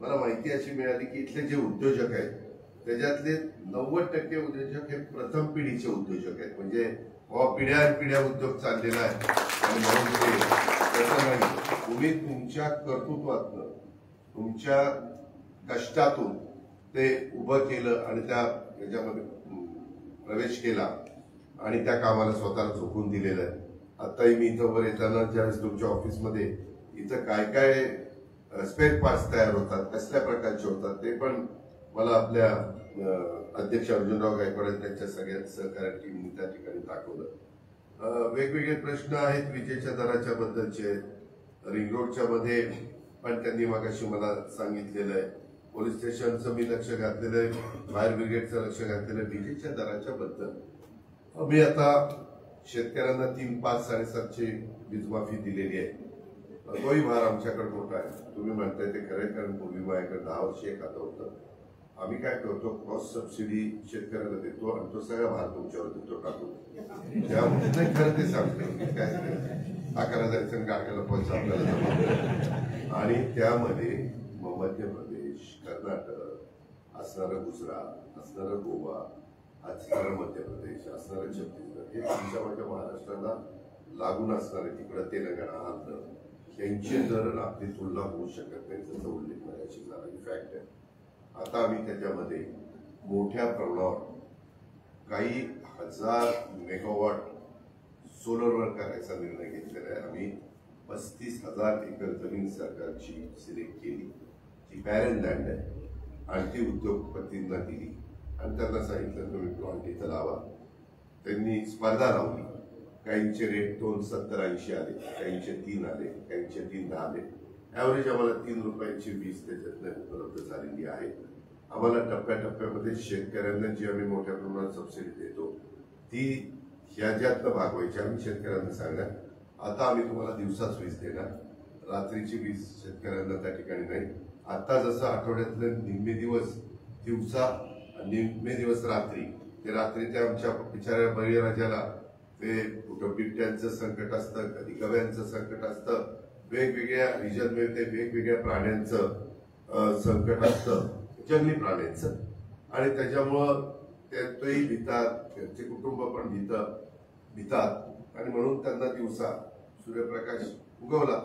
मला माहिती अशी मिळाली की इथले जे उद्योजक आहेत त्याच्यातले 90% उद्योजक हे प्रथम पिढीचे उद्योजक आहेत. म्हणजे पिढ्या उद्योग चाललेला आहे. आणि म्हणून ते तसं नाही, तुम्ही तुमच्या कर्तृत्वातनं, तुमच्या कष्टातून ते उभं केलं आणि त्याच्यामध्ये प्रवेश केला आणि त्या कामाला स्वतःला झोकून दिलेलं आहे. आताही मी इथं वर येताना ज्यावेळेस तुमच्या ऑफिसमध्ये इथं काय काय स्पेअर पार्ट्स तयार होतात, कसल्या प्रकारचे होतात, ते पण मला आपल्या अध्यक्ष अर्जुनराव गायकवाड त्यांच्या सगळ्या सहकारी टीमनी त्या ठिकाणी दाखवलं. वेगवेगळे प्रश्न आहेत विजेच्या दराच्या बद्दलचे आहेत. रिंग रोडच्या मध्ये पण त्यांनी मागाशी मला सांगितलेलं आहे. पोलीस स्टेशनचं मी लक्ष घातलेलं आहे, फायर ब्रिगेडचं लक्ष घातलेलं आहे. विजेच्या दराच्या बद्दल मी आता शेतकऱ्यांना 3, 5, 7.5ची वीज माफी दिलेली आहे. तोही भार आमच्याकडे मोठा आहे. तुम्ही म्हणताय ते खरं, कारण पूर्वी माझ्याकडे 10 वर्ष एक खातं होतं. आम्ही काय करतो, क्रॉस सबसिडी शेतकऱ्याला देतो आणि तो सगळा भार तुमच्यावर देतो टाकून. त्यामुळे खरं ते सांगतो काय 11,000 गाड्याला पैसा आपल्याला जमा. आणि त्यामध्ये मध्य प्रदेश, कर्नाटक, असणारं गुजरात, असणारं गोवा, असणारं मध्य प्रदेश, असणारं छत्तीसगड, हे तुमच्या माझ्या महाराष्ट्राला लागून असणारे तिकडं तेलंगणा, आंध्र, यांची जर आपली तुलना होऊ शकत नाही. त्याचा उल्लेख करायची झाला ही फॅक्ट आहे. आता आम्ही त्याच्यामध्ये मोठ्या प्रमाणावर काही 1000 मेगावॉट सोलरवर करायचा निर्णय घेतलेला आहे. आम्ही 35,000 एकर जमीन सरकारची सिलेक्ट केली, जी बॅरन लँड आहे, आणि ती उद्योगपतींना दिली आणि त्यांना सांगितलं तुम्ही प्लॉट इथं लावा. त्यांनी स्पर्धा लावली. काहींचे रेट 2,70-80 आले, काहींचे 3 आले, काहींचे 3,10 आले. ऍव्हरेज आम्हाला 3 रुपयाची वीज त्याच्यातनं उपलब्ध झालेली आहे. आम्हाला टप्प्याटप्प्यामध्ये शेतकऱ्यांना जी आम्ही मोठ्या प्रमाणात सबसिडी देतो ती ह्याच्यातनं भागवायची. आम्ही शेतकऱ्यांना सांगा आता आम्ही तुम्हाला दिवसाच वीज देणार, रात्रीची वीज शेतकऱ्यांना त्या ठिकाणी नाही. आता जसं आठवड्यातले निम्मे दिवस दिवसा, निम्मे दिवस रात्री, ते रात्री ते आमच्या बिचाऱ्या बळीराजाला ते कुठं बिबट्यांचं संकट असतं, कधी गव्यांचं संकट असतं, वेगवेगळ्या रिजनमध्ये वेगवेगळ्या प्राण्यांचं संकट असतं, जंगली प्राण्यांचं, आणि त्याच्यामुळं तोही भितात, त्यांचे कुटुंब पण भितात, आणि म्हणून त्यांना दिवसा सूर्यप्रकाश उगवला,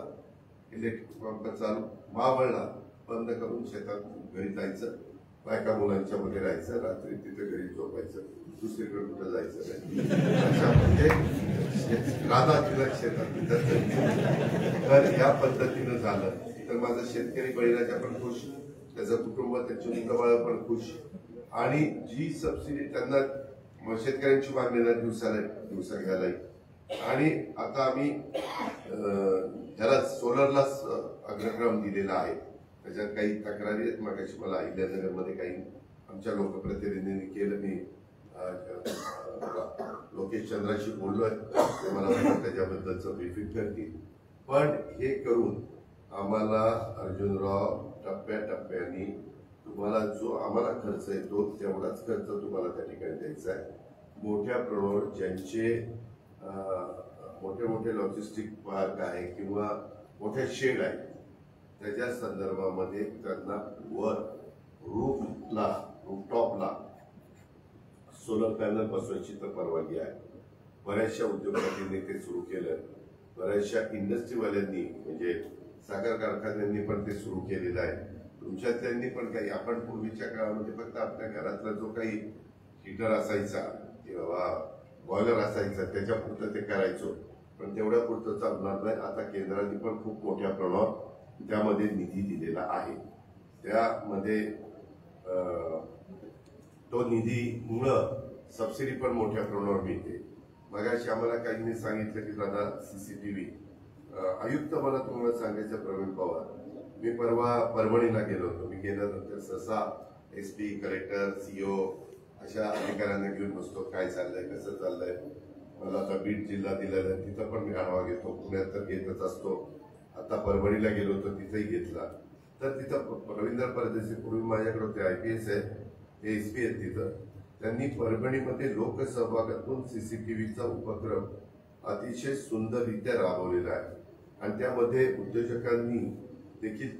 इलेक्ट्रिक पंप चालू, मावळला, बंद करून शेतात घरी जायचं, बायका मुलांच्या मध्ये राहायचं, रात्री तिथे घरी झोपायचं, दुसरीकडे कुठं जायचं नाही. अशा म्हणजे राधा तिला शेतात तर या पद्धतीनं झालं तर माझा शेतकरी बळीराजा पण खुश, त्याचं कुटुंब, त्याची मुलं पण खुश, आणि जी सबसिडी त्यांना शेतकऱ्यांची मागणी ना दिवसा घ्यायला. आणि आता आम्ही ह्याला सोलरलाच अग्रक्रम दिलेला आहे. त्याच्यात काही तक्रारी आहेत. मगाशी मला अहिल्यानगरमध्ये काही आमच्या लोकप्रतिनिधींनी केलं, मी लोकेश चंद्राशी बोललोय, ते मला त्याच्याबद्दलचं ब्रीफिंग करतील. पण हे करून आम्हाला अर्जुनराव टप्प्याटप्प्याने तुम्हाला जो आम्हाला खर्च येतो तेवढाच खर्च तुम्हाला त्या ठिकाणी द्यायचा आहे. मोठ्या प्रमाणावर ज्यांचे मोठे मोठे लॉजिस्टिक पार्क आहे किंवा मोठे शेड आहे त्याच्या संदर्भामध्ये त्यांना वर रूफटॉपला सोलर पॅनल बसवायची तर परवानगी आहे. बऱ्याचशा उद्योगपतींनी ते सुरू केलं, बऱ्याचशा इंडस्ट्रीवाल्यांनी म्हणजे साखर कारखान्यांनी पण ते सुरू केलेलं आहे. तुमच्यातल्यांनी पण काही, आपण पूर्वीच्या काळामध्ये फक्त आपल्या घरातला जो काही हीटर असायचा किंवा बॉयलर असायचा त्याच्यापुरतं ते करायचो, पण तेवढ्या पुरतं चालणार नाही. आता केंद्राने पण खूप मोठ्या प्रमाणात त्यामध्ये निधी दिलेला आहे. त्यामध्ये तो निधीमुळं सबसिडी पण मोठ्या प्रमाणावर मिळते. मगाशी आम्हाला काहींनी सांगितलं की दादा सीसीटीव्ही आयुक्त, मला तुम्हाला सांगायचं प्रवीण पवार, मी परवा परभणीला गेलो होतो. मी गेल्यानंतर सहसा SP, कलेक्टर, CO अशा अधिकाऱ्यांना घेऊन बसतो, काय चाललंय, कसं चाललंय. मला आता बीड जिल्हा दिलेला आहे, तिथं पण मी आढावा घेतो, पुण्यात तर घेतच असतो. आता परभणीला गेलो होतो, तिथेही घेतला. तर तिथं रवींद्र परदेशी, पूर्वी माझ्याकडे होते IPS आहे, ते SP आहेत तिथं. त्यांनी परभणीमध्ये लोकसहभागातून CCTVचा उपक्रम अतिशय सुंदररित्या राबवलेला आहे. आणि त्यामध्ये उद्योजकांनी देखील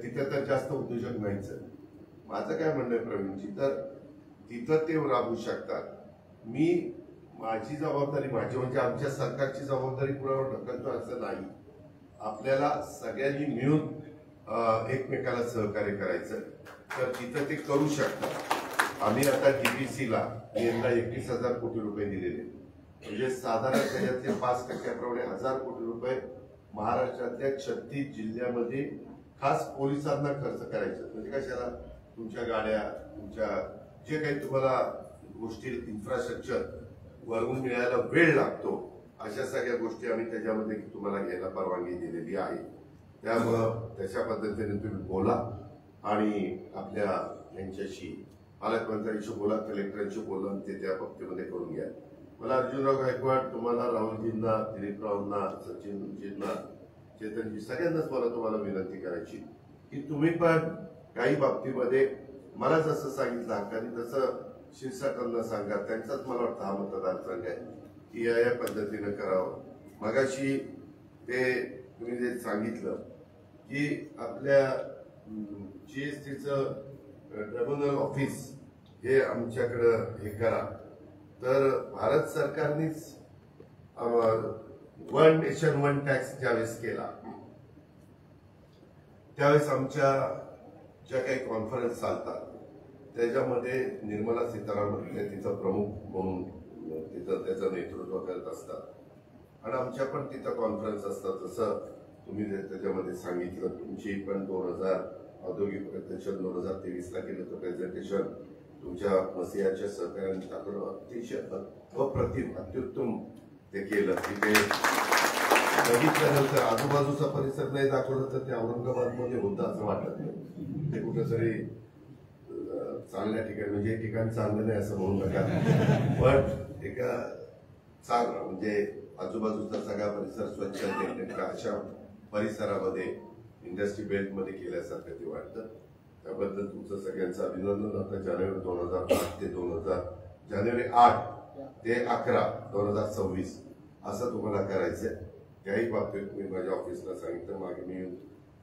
तिथं तर जास्त उद्योजक नाहीच. माझं काय म्हणणं आहे प्रवीणजी, तर तिथं ते राबवू शकतात. मी माझी जबाबदारी, माझी म्हणजे आमच्या सरकारची जबाबदारी कुणावर ढकलतो असं नाही. आपल्याला सगळ्यांनी मिळून एकमेकाला सहकार्य करायचं, तर तिथं ते करू शकतात. आम्ही आता DPCला यंदा 21,000 कोटी रुपये दिलेले, म्हणजे साधारण त्याच्यातले 5% 1,000 कोटी रुपये महाराष्ट्रातल्या 36 जिल्ह्यामध्ये खास पोलिसांना खर्च करायचं. म्हणजे कशाला, तुमच्या गाड्या, तुमच्या जे काही तुम्हाला गोष्टी इन्फ्रास्ट्रक्चर वरून मिळायला वेळ लागतो, अशा सगळ्या गोष्टी आम्ही त्याच्यामध्ये तुम्हाला घ्यायला परवानगी दिलेली आहे. त्यामुळं तशा पद्धतीने तुम्ही बोला आणि आपल्या यांच्याशी पालकमंत्र्यांशी बोला, कलेक्टरांशी बोला, ते त्या बाबतीमध्ये करून घ्या. मला अर्जुनराव गायकवाड, तुम्हाला राहुलजींना, दिलीपरावांना, सचिनजींना, चेतनजी, सगळ्यांनाच मला तुम्हाला विनंती करायची की तुम्ही पण काही बाबतीमध्ये मला जसं सांगितलं हक्कानी तसं शिरसाटांना सांगा. त्यांचाच मला वाटतं हा मतदारसंघ आहे की या पद्धतीनं करावं. मगाशी ते तुम्ही जे सांगितलं की आपल्या GSTचं ट्रिब्युनल ऑफिस हे आमच्याकडं हे करा, तर भारत सरकारनेच 1 नेशन 1 टॅक्स ज्यावेळेस केला त्यावेळेस आमच्या ज्या काही कॉन्फरन्स चालतात त्याच्यामध्ये निर्मला सीतारामन तिथं प्रमुख म्हणून तिथं त्याचं नेतृत्व करत असतात आणि आमच्या पण तिथं कॉन्फरन्स असतात. जसं तुम्ही त्याच्यामध्ये सांगितलं, तुमची पण 2000 औद्योगिक प्रदर्शन 2023ला केलं होतं प्रेझेंटेशन, तुमच्या मसियाच्या सहकार्याने दाखवलं, अतिशय अप्रतिम अत्युत्तम ते केलं. तिथे बघितल्यानंतर आजूबाजूचा परिसर नाही दाखवलं तर ते औरंगाबादमध्ये होतं असं वाटत नाही. ते कुठेतरी चांगल्या ठिकाणी, म्हणजे ठिकाण चांगलं नाही असं म्हणू नका, पण एका चांगलं म्हणजे आजूबाजूचा सगळा परिसर स्वच्छ नेमका अशा परिसरामध्ये इंडस्ट्री बेल्ट मध्ये केल्यासारखं ते वाटतं. त्याबद्दल तुमचं सगळ्यांचं अभिनंदन. आता जानेवारी 2005 ते जानेवारी 8 ते 11 2026 असं तुम्हाला करायचंय. त्याही बाबतीत मी माझ्या ऑफिसला सांगितलं, मागे मी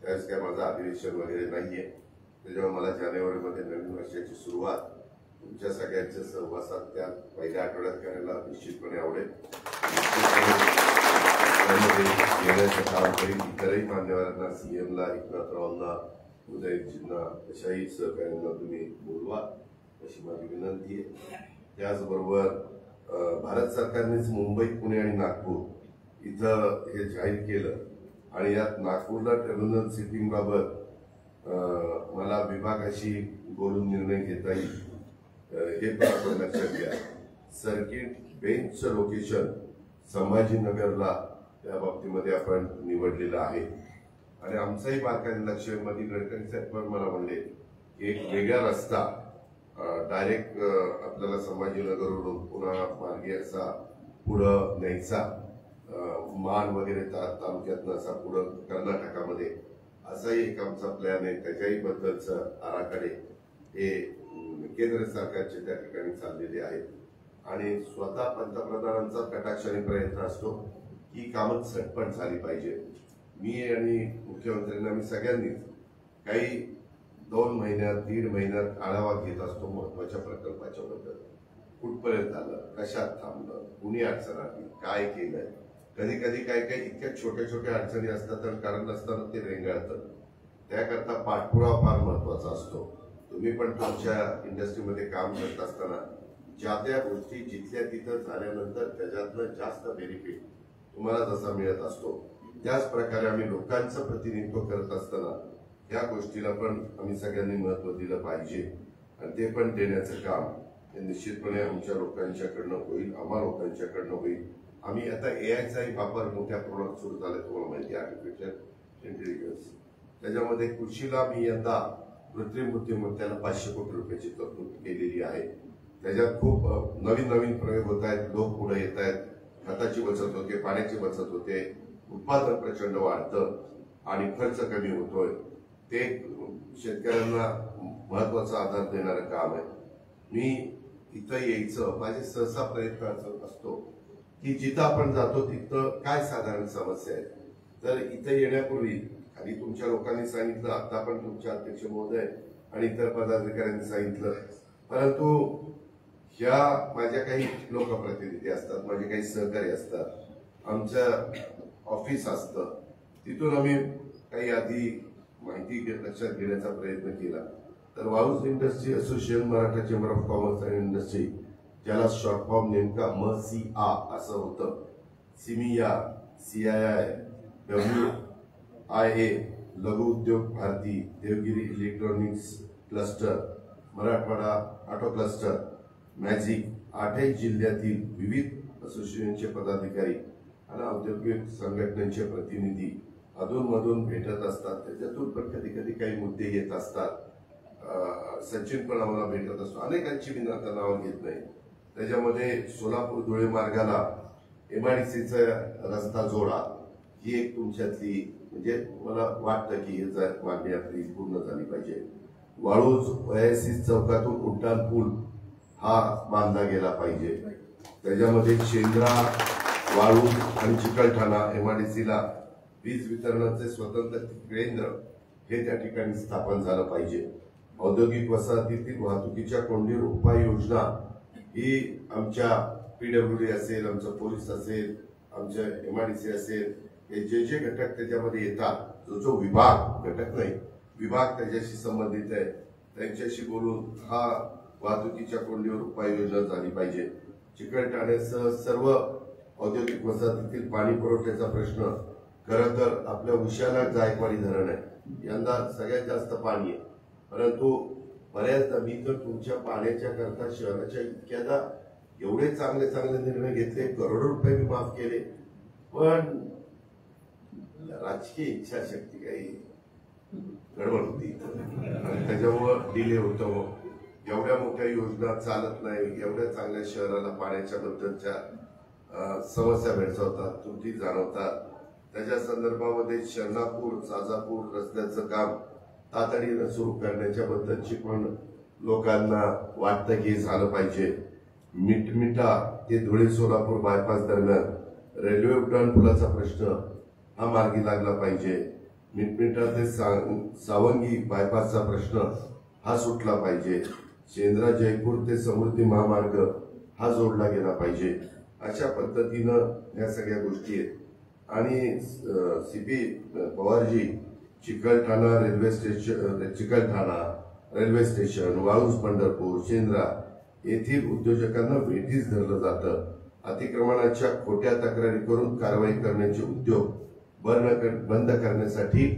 त्यावेळेस काय माझं अधिवेशन वगैरे नाहीये, त्याच्यामुळे मला जानेवारीमध्ये नवीन वर्षाची सुरुवात तुमच्या सगळ्यांच्या सहवासात त्या पहिल्या आठवड्यात करायला निश्चितपणे आवडेल. घेण्याचं काम करीन. इतरही मान्यवरांना, सीएमला, एकनाथरावांना, उदयजींना, अशाही सहकार्यांना तुम्ही बोलवा अशी माझी विनंती आहे. त्याचबरोबर भारत सरकारनेच मुंबई, पुणे आणि नागपूर इथं हे जाहीर केलं आणि यात नागपूरला टर्मिनल सिटिंग बाबत मला विभागाशी बोलून निर्णय घेता येईल हे पण आपण लक्षात घ्या. सर्किट बेंचचं लोकेशन संभाजीनगरला त्या बाबतीमध्ये आपण निवडलेलं आहे आणि आमचंही बारकाईने लक्ष मध्ये गडकरी साहेब पण मला म्हणले एक वेगळा रस्ता डायरेक्ट आपल्याला संभाजीनगरवरून पुन्हा मार्गे असा पुढं न्यायचा, मान वगैरे तालुक्यातनं असा पुढं कर्नाटकामध्ये असाही एक आमचा प्लॅन आहे. त्याच्याही बद्दलचं आराखडे हे केंद्र सरकारचे त्या ठिकाणी चाललेले आहेत आणि स्वतः पंतप्रधानांचा कटाक्षाने प्रयत्न असतो की कामं झटपट झाली पाहिजे. मी आणि मुख्यमंत्र्यांना मी सगळ्यांनीच काही 2 महिन्यात 1.5 महिन्यात आढावा घेत असतो महत्वाच्या प्रकल्पाच्या बद्दल. कुठपर्यंत आलं, कशात थांबलं, कुणी अडचण आली, काय केलंय. कधी कधी काही काही इतक्या छोट्या छोट्या अडचणी असतात आणि कारण नसताना ते रेंगाळतं. त्याकरता पाठपुरावा फार महत्वाचा असतो. तुम्ही पण तुमच्या इंडस्ट्रीमध्ये काम करत असताना ज्या त्या गोष्टी जिथल्या तिथं झाल्यानंतर त्याच्यातनं जास्त बेनिफिट तुम्हाला जसा मिळत असतो त्याच प्रकारे आम्ही लोकांचं प्रतिनिधित्व करत असताना या गोष्टीला पण आम्ही सगळ्यांनी महत्व दिलं पाहिजे आणि ते पण देण्याचं काम हे निश्चितपणे आमच्या लोकांच्याकडनं होईल, आम्हा लोकांच्याकडनं होईल. आम्ही आता एआयचाही वापर मोठ्या प्रमाणात सुरू झाला, तुम्हाला माहिती आहे, आर्टिफिशियल इंटेलिजन्स. त्याच्यामध्ये कृषीला मी यंदा कृत्रिम बुद्धिमत्तेला 500 कोटी रुपयाची तरतूद केलेली आहे. त्याच्यात खूप नवीन नवीन प्रयोग होत आहेत, लोक पुढे येत आहेत, खताची बचत होते, पाण्याची बचत होते, उत्पादन प्रचंड वाढतं आणि खर्च कमी होतोय. ते शेतकऱ्यांना महत्वाचा आधार देणारं काम आहे. मी इथं यायचं माझे सहसा प्रयत्न असतो की जिथं आपण जातो तिथं काय साधारण समस्या आहेत. तर इथं येण्यापूर्वी खाली तुमच्या लोकांनी सांगितलं, आता पण तुमचे अध्यक्ष महोदय आणि इतर पदाधिकाऱ्यांनी सांगितलं, परंतु ह्या माझ्या काही लोकप्रतिनिधी असतात, माझे काही सहकारी असतात, आमचं ऑफिस असतं, तिथून आम्ही काही आधी माहिती लक्षात घेण्याचा प्रयत्न केला. तर Waluj industry association, Maratha chamber of commerce and industry, ज्याला शॉर्ट फॉर्म नेमका MCA असं होतं, सिमिया, CII, WIA, Laghu Udyog Bharati, Devgiri electronics cluster, Marathwada auto cluster, magic, 8 जिल्ह्यातील विविध असोसिएशनचे पदाधिकारी आणि औद्योगिक संघटनांचे प्रतिनिधी अधूनमधून भेटत असतात. त्याच्यातून पण कधी कधी काही मुद्दे येत असतात. सचिन पण आम्हाला भेटत असतो. अनेकांची मी आता नावं घेत नाही. त्याच्यामध्ये सोलापूर धुळे मार्गाला MIDCचा रस्ता जोडा ही एक तुमच्यातली, म्हणजे मला वाटतं की ही मागणी आपली पूर्ण झाली पाहिजे. वाळूज OIC चौकातून उड्डाण पूल हा बांधला गेला पाहिजे. त्याच्यामध्ये शेंद्रा, वाळूज आणि चिकलठाणा MIDCला वीज वितरणाचे स्वतंत्र केंद्र हे त्या ठिकाणी स्थापन झालं पाहिजे. औद्योगिक वसाहतीतील वाहतुकीच्या कोंडीवर उपाययोजना ही आमच्या PWD असेल, आमचं पोलीस असेल, आमच्या MIDC असेल, हे जे घटक त्याच्यामध्ये येतात, जो विभाग, घटक नाही विभाग त्याच्याशी संबंधित आहे, त्यांच्याशी बोलून हा वाहतुकीच्या कोंडीवर उपाययोजना झाली पाहिजे. चिकलठाण्यासह सर्व औद्योगिक वसाहतीतील पाणी पुरवठ्याचा प्रश्न, खरं तर आपल्या उशाला जायकवाडी धरण आहे, यंदा सगळ्यात जास्त पाणी आहे, परंतु बऱ्याचदा मी तर तुमच्या पाण्याच्या करता शहराच्या इतक्यादा एवढे चांगले चांगले निर्णय घेतले, करोडो रुपये मी माफ केले, पण राजकीय इच्छाशक्ती काही गडबड होती आणि त्याच्यामुळं डिले होतं. एवढ्या मोठ्या योजना चालत नाही, एवढ्या चांगल्या शहराला पाण्याच्या बद्दलच्या समस्या भेडसावतात, त्रुटी जाणवतात. त्याच्या संदर्भामध्ये शरणापूर साजापूर रस्त्याचं काम तातडीनं सुरू करण्याच्या बद्दलची पण लोकांना वाटतं की झालं पाहिजे. मिटमिटा ते धुळे सोलापूर बायपास दरम्यान रेल्वे उड्डाण पुलाचा प्रश्न हा मार्गी लागला पाहिजे. मिटमिटा ते सावंगी बायपासचा प्रश्न हा सुटला पाहिजे. शेंद्रा जयपूर ते समृद्धी महामार्ग हा जोडला गेला पाहिजे. अशा पद्धतीनं या सगळ्या गोष्टी आहेत. आणि CP Pawar ji Chikalthana railway station Waluj Pandharpur Shendra येथील उद्योजकांना वेठीस धरलं जातं. अतिक्रमणाच्या खोट्या तक्रारी करून कारवाई करण्याचे उद्योग बंद करण्यासाठी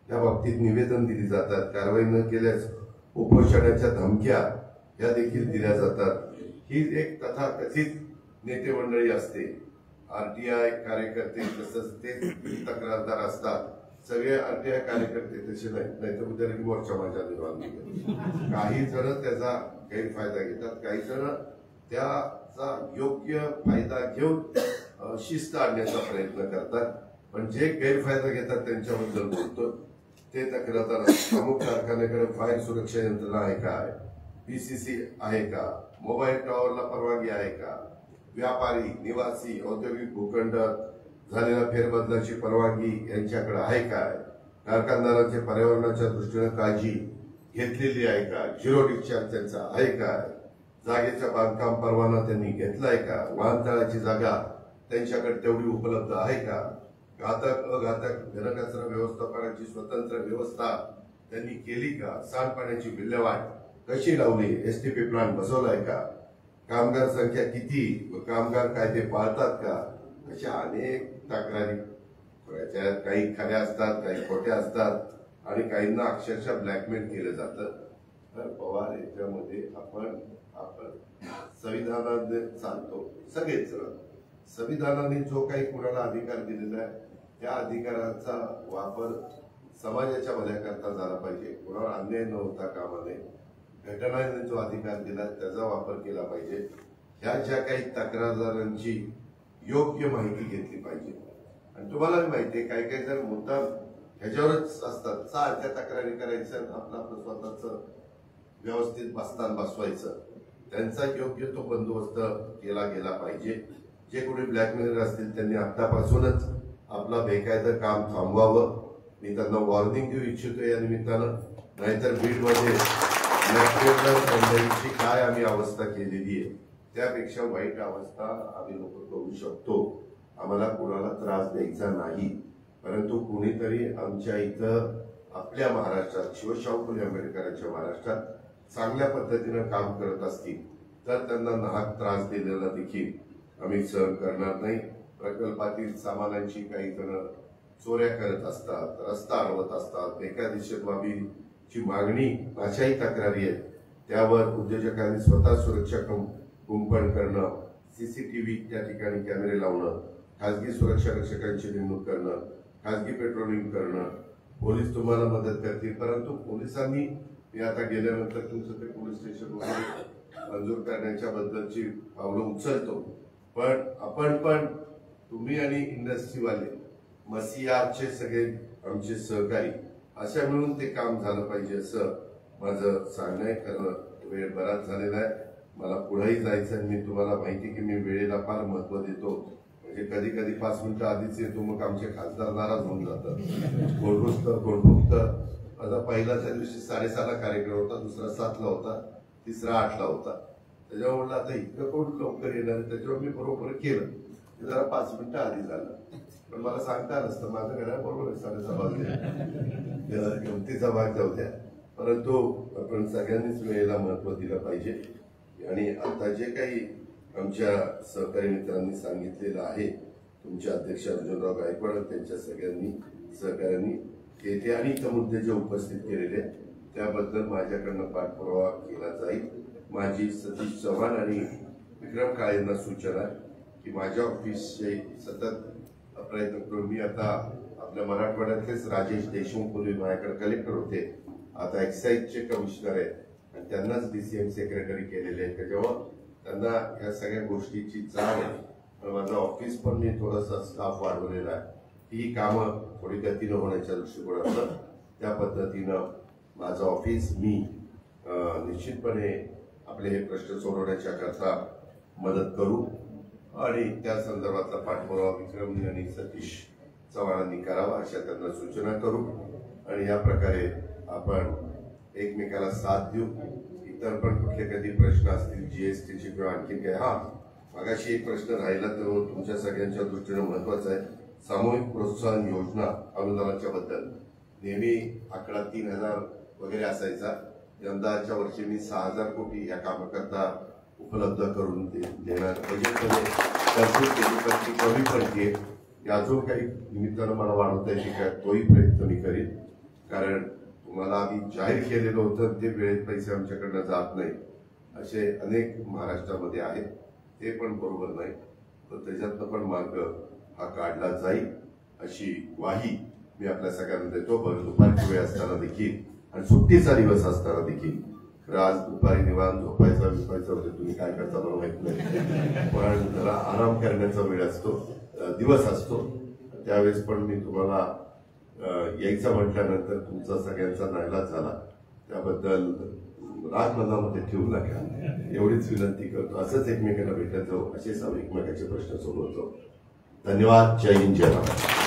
त्या बाबतीत निवेदन दिली जातात. कारवाई न केल्यास उपोषणाच्या धमक्या या देखील दिल्या जातात. ही एक तथाकथित नेते मंडळी असते. आरटीआय कार्यकर्ते तसंच ते तक्रारदार असतात. सगळे आरटीआय कार्यकर्ते तसे नाही तर उद्या मोर्चा माझ्या निर्माण. काही जण त्याचा गैरफायदा घेतात, काही जण त्याचा योग्य फायदा घेऊन शिस्त आणण्याचा प्रयत्न करतात. पण जे गैरफायदा घेतात त्यांच्याबद्दल बोलतो ते तक्रारदार. अमुक कारखान्याकडे फायर सुरक्षा यंत्रणा आहे का, पीसीसी आहे का, मोबाईल टॉवरला परवानगी आहे का, व्यापारी निवासी औद्योगिक भूखंड झालेल्या फेरबदलाची परवानगी यांच्याकडे आहे काय, कारखानदारांचे पर्यावरणाच्या दृष्टीने काळजी घेतलेली आहे का, झिरो डिस्चार्ज त्यांचा आहे काय, जागेचा बांधकाम परवाना त्यांनी घेतलाय का, वाहनतळाची जागा त्यांच्याकडे तेवढी उपलब्ध आहे का, घातक अघातक घनकचरा व्यवस्थापनाची स्वतंत्र व्यवस्था त्यांनी केली का, सांडपाण्याची विल्हेवाट कशी लावली, एसटीपी प्लांट बसवलाय का, कामगार संख्या किती, कामगार कायदे पाळतात का. अशा अनेक तक्रारी त्याच्यात काही खऱ्या असतात, काही खोट्या असतात आणि काहींना अक्षरशः ब्लॅकमेल केलं जातं. तर पवार याच्यामध्ये आपण संविधानाने चालतो. सगळेच संविधानाने जो काही कुणाला अधिकार दिलेला आहे त्या अधिकाराचा वापर समाजाच्या भल्याकरता झाला पाहिजे. कुणाला अन्याय न होता कामा नये. घटनाने जो अधिकार दिला त्याचा वापर केला पाहिजे. ह्या ज्या काही तक्रारदारांची योग्य माहिती घेतली पाहिजे. आणि तुम्हाला माहिती आहे काही जण मुद्दाम ह्याच्यावरच असतात, सारख्या तक्रारी करायचं, आपलं स्वतःच व्यवस्थित बसताना बसवायचं. त्यांचा योग्य तो बंदोबस्त केला गेला पाहिजे. जे कोणी ब्लॅकमेलर असतील त्यांनी आतापासूनच आपला बेकायदा काम थांबवावं. मी त्यांना वॉर्निंग देऊ इच्छितो या निमित्तानं. नाहीतर बीडमध्ये ब्लॅकमेलर मंडळींची काय आम्ही अवस्था केलेली आहे त्यापेक्षा वाईट अवस्था आम्ही लोक करू शकतो. आम्हाला कुणाला त्रास द्यायचा नाही. परंतु कुणीतरी आमच्या इथं आपल्या महाराष्ट्रात शिवशाहू फुले आंबेडकरांच्या महाराष्ट्रात चांगल्या पद्धतीनं काम करत असतील तर त्यांना नाहक त्रास दिलेला देखील आम्ही सहन करणार नाही. प्रकल्पातील सामानांची काही जण चोऱ्या करत असतात, रस्ता अडवत असतात, बेकायदेशीर बाबीची मागणी अशाही तक्रारी आहेत. त्यावर उद्योजकांनी स्वतः सुरक्षा कुंपण करणं, सीसीटीव्ही त्या ठिकाणी कॅमेरे लावणं, खासगी सुरक्षा रक्षकांची नेमणूक करणं, खासगी पेट्रोलिंग करणं. पोलीस तुम्हाला मदत करतील. परंतु पोलिसांनी मी आता गेल्यानंतर तुमचं ते पोलीस स्टेशन वगैरे मंजूर करण्याच्या बद्दलची पावलं उचलतो. पण आपण पण तुम्ही आणि इंडस्ट्रीवाले मसियाचे सगळे आमचे सहकारी अशा मिळून ते काम झालं पाहिजे असं माझं सांगणं आहे. कारण वेळ बराच झालेला आहे. मला पुढेही जायचं आहे. मी तुम्हाला माहिती की मी वेळेला फार महत्व देतो. म्हणजे कधी कधी 5 मिनिटं आधीच येतो, मग आमचे खासदार नाराज होऊन जातात. कोण रुसतं कोण फुगतं. माझा पहिला त्या दिवशी 6:30ला कार्यक्रम होता, दुसरा 7ला होता, तिसरा 8ला होता. त्याच्यावर म्हटलं आता इतकं कोण लवकर येणार. त्याच्यावर मी बरोबर केलं. जरा 5 मिनिटं आधी झालं. पण मला सांगता नसतं. माझं घड्याळ बरोबर 6:30 वाजले. गमतीचा भाग जाऊ द्या. परंतु आपण सगळ्यांनीच वेळेला महत्व दिलं पाहिजे. आणि आता जे काही आमच्या सहकारी मित्रांनी सांगितलेलं आहे, तुमचे अध्यक्ष अर्जुनराव गायकवाड त्यांच्या सगळ्यांनी सहकार्यांनी येथे आणि इतर मुद्दे जे उपस्थित केलेले त्याबद्दल माझ्याकडनं पाठपुरावा केला जाईल. माझी सतीश चव्हाण आणि विक्रम काळेंना सूचना की माझ्या ऑफिसचे सतत प्रयत्न करून मी आता आपल्या मराठवाड्यातलेच राजेश देशमुख पूर्वी माझ्याकडे कलेक्टर होते, आता एक्साईजचे कमिशनर आहेत. आणि त्यांनाच DCM सेक्रेटरी केलेले आहेत. त्याच्यामुळं त्यांना या सगळ्या गोष्टीची जाण आहे. पण माझं ऑफिस पण मी थोडासा स्टाफ वाढवलेला आहे. ही कामं थोडी गतीनं होण्याच्या दृष्टिकोनातून त्या पद्धतीनं माझं ऑफिस मी निश्चितपणे आपले हे प्रश्न सोडवण्याच्या करता मदत करू आणि त्या संदर्भातला पाठपुरावा विक्रम आणि सतीश चव्हाणांनी करावा अशा त्यांना सूचना करू आणि या प्रकारे आपण एकमेकाला साथ देऊ. इतर पण कुठले कधी प्रश्न असतील GSTचे किंवा आणखी काय, मागाशी एक प्रश्न राहिला तो तुमच्या सगळ्यांच्या दृष्टीने महत्वाचा आहे. सामूहिक प्रोत्साहन योजना अनुदानाच्या बद्दल नेहमी आकडा 3000 वगैरे असायचा. यंदाच्या वर्षी मी 6000 कोटी या कामाकरता उपलब्ध करून देणार बजेटमध्ये तरतूद केली, तर ती कमी पडते. अजून काही निमित्तानं मला वाढवता येते का तोही प्रयत्न मी करीन. कारण तुम्हाला आम्ही जाहीर केलेलं होतं ते वेळेत पैसे आमच्याकडनं जात नाही असे अनेक महाराष्ट्रामध्ये आहेत. ते पण बरोबर नाही, तर त्याच्यातनं पण मार्ग हा काढला जाईल अशी ग्वाही मी आपल्या सगळ्यांना देतो. दुपारची वेळ असताना देखील आणि सुट्टीचा दिवस असताना देखील. आज दुपारी निवांत झोपायचा होते, तुम्ही काय करता मला माहित नाही, पण जरा आराम करण्याचा वेळ असतो, दिवस असतो. त्यावेळेस पण मी तुम्हाला यायचं म्हटल्यानंतर तुमचा सगळ्यांचा नाईलाज झाला, त्याबद्दल राग मनामध्ये ठेवू नका एवढीच विनंती करतो. असंच एकमेकांना भेटत जाऊ, असेच आम्ही एकमेकाचे प्रश्न सोडवतो. धन्यवाद. जय हिंद, जय महाराष्ट्र.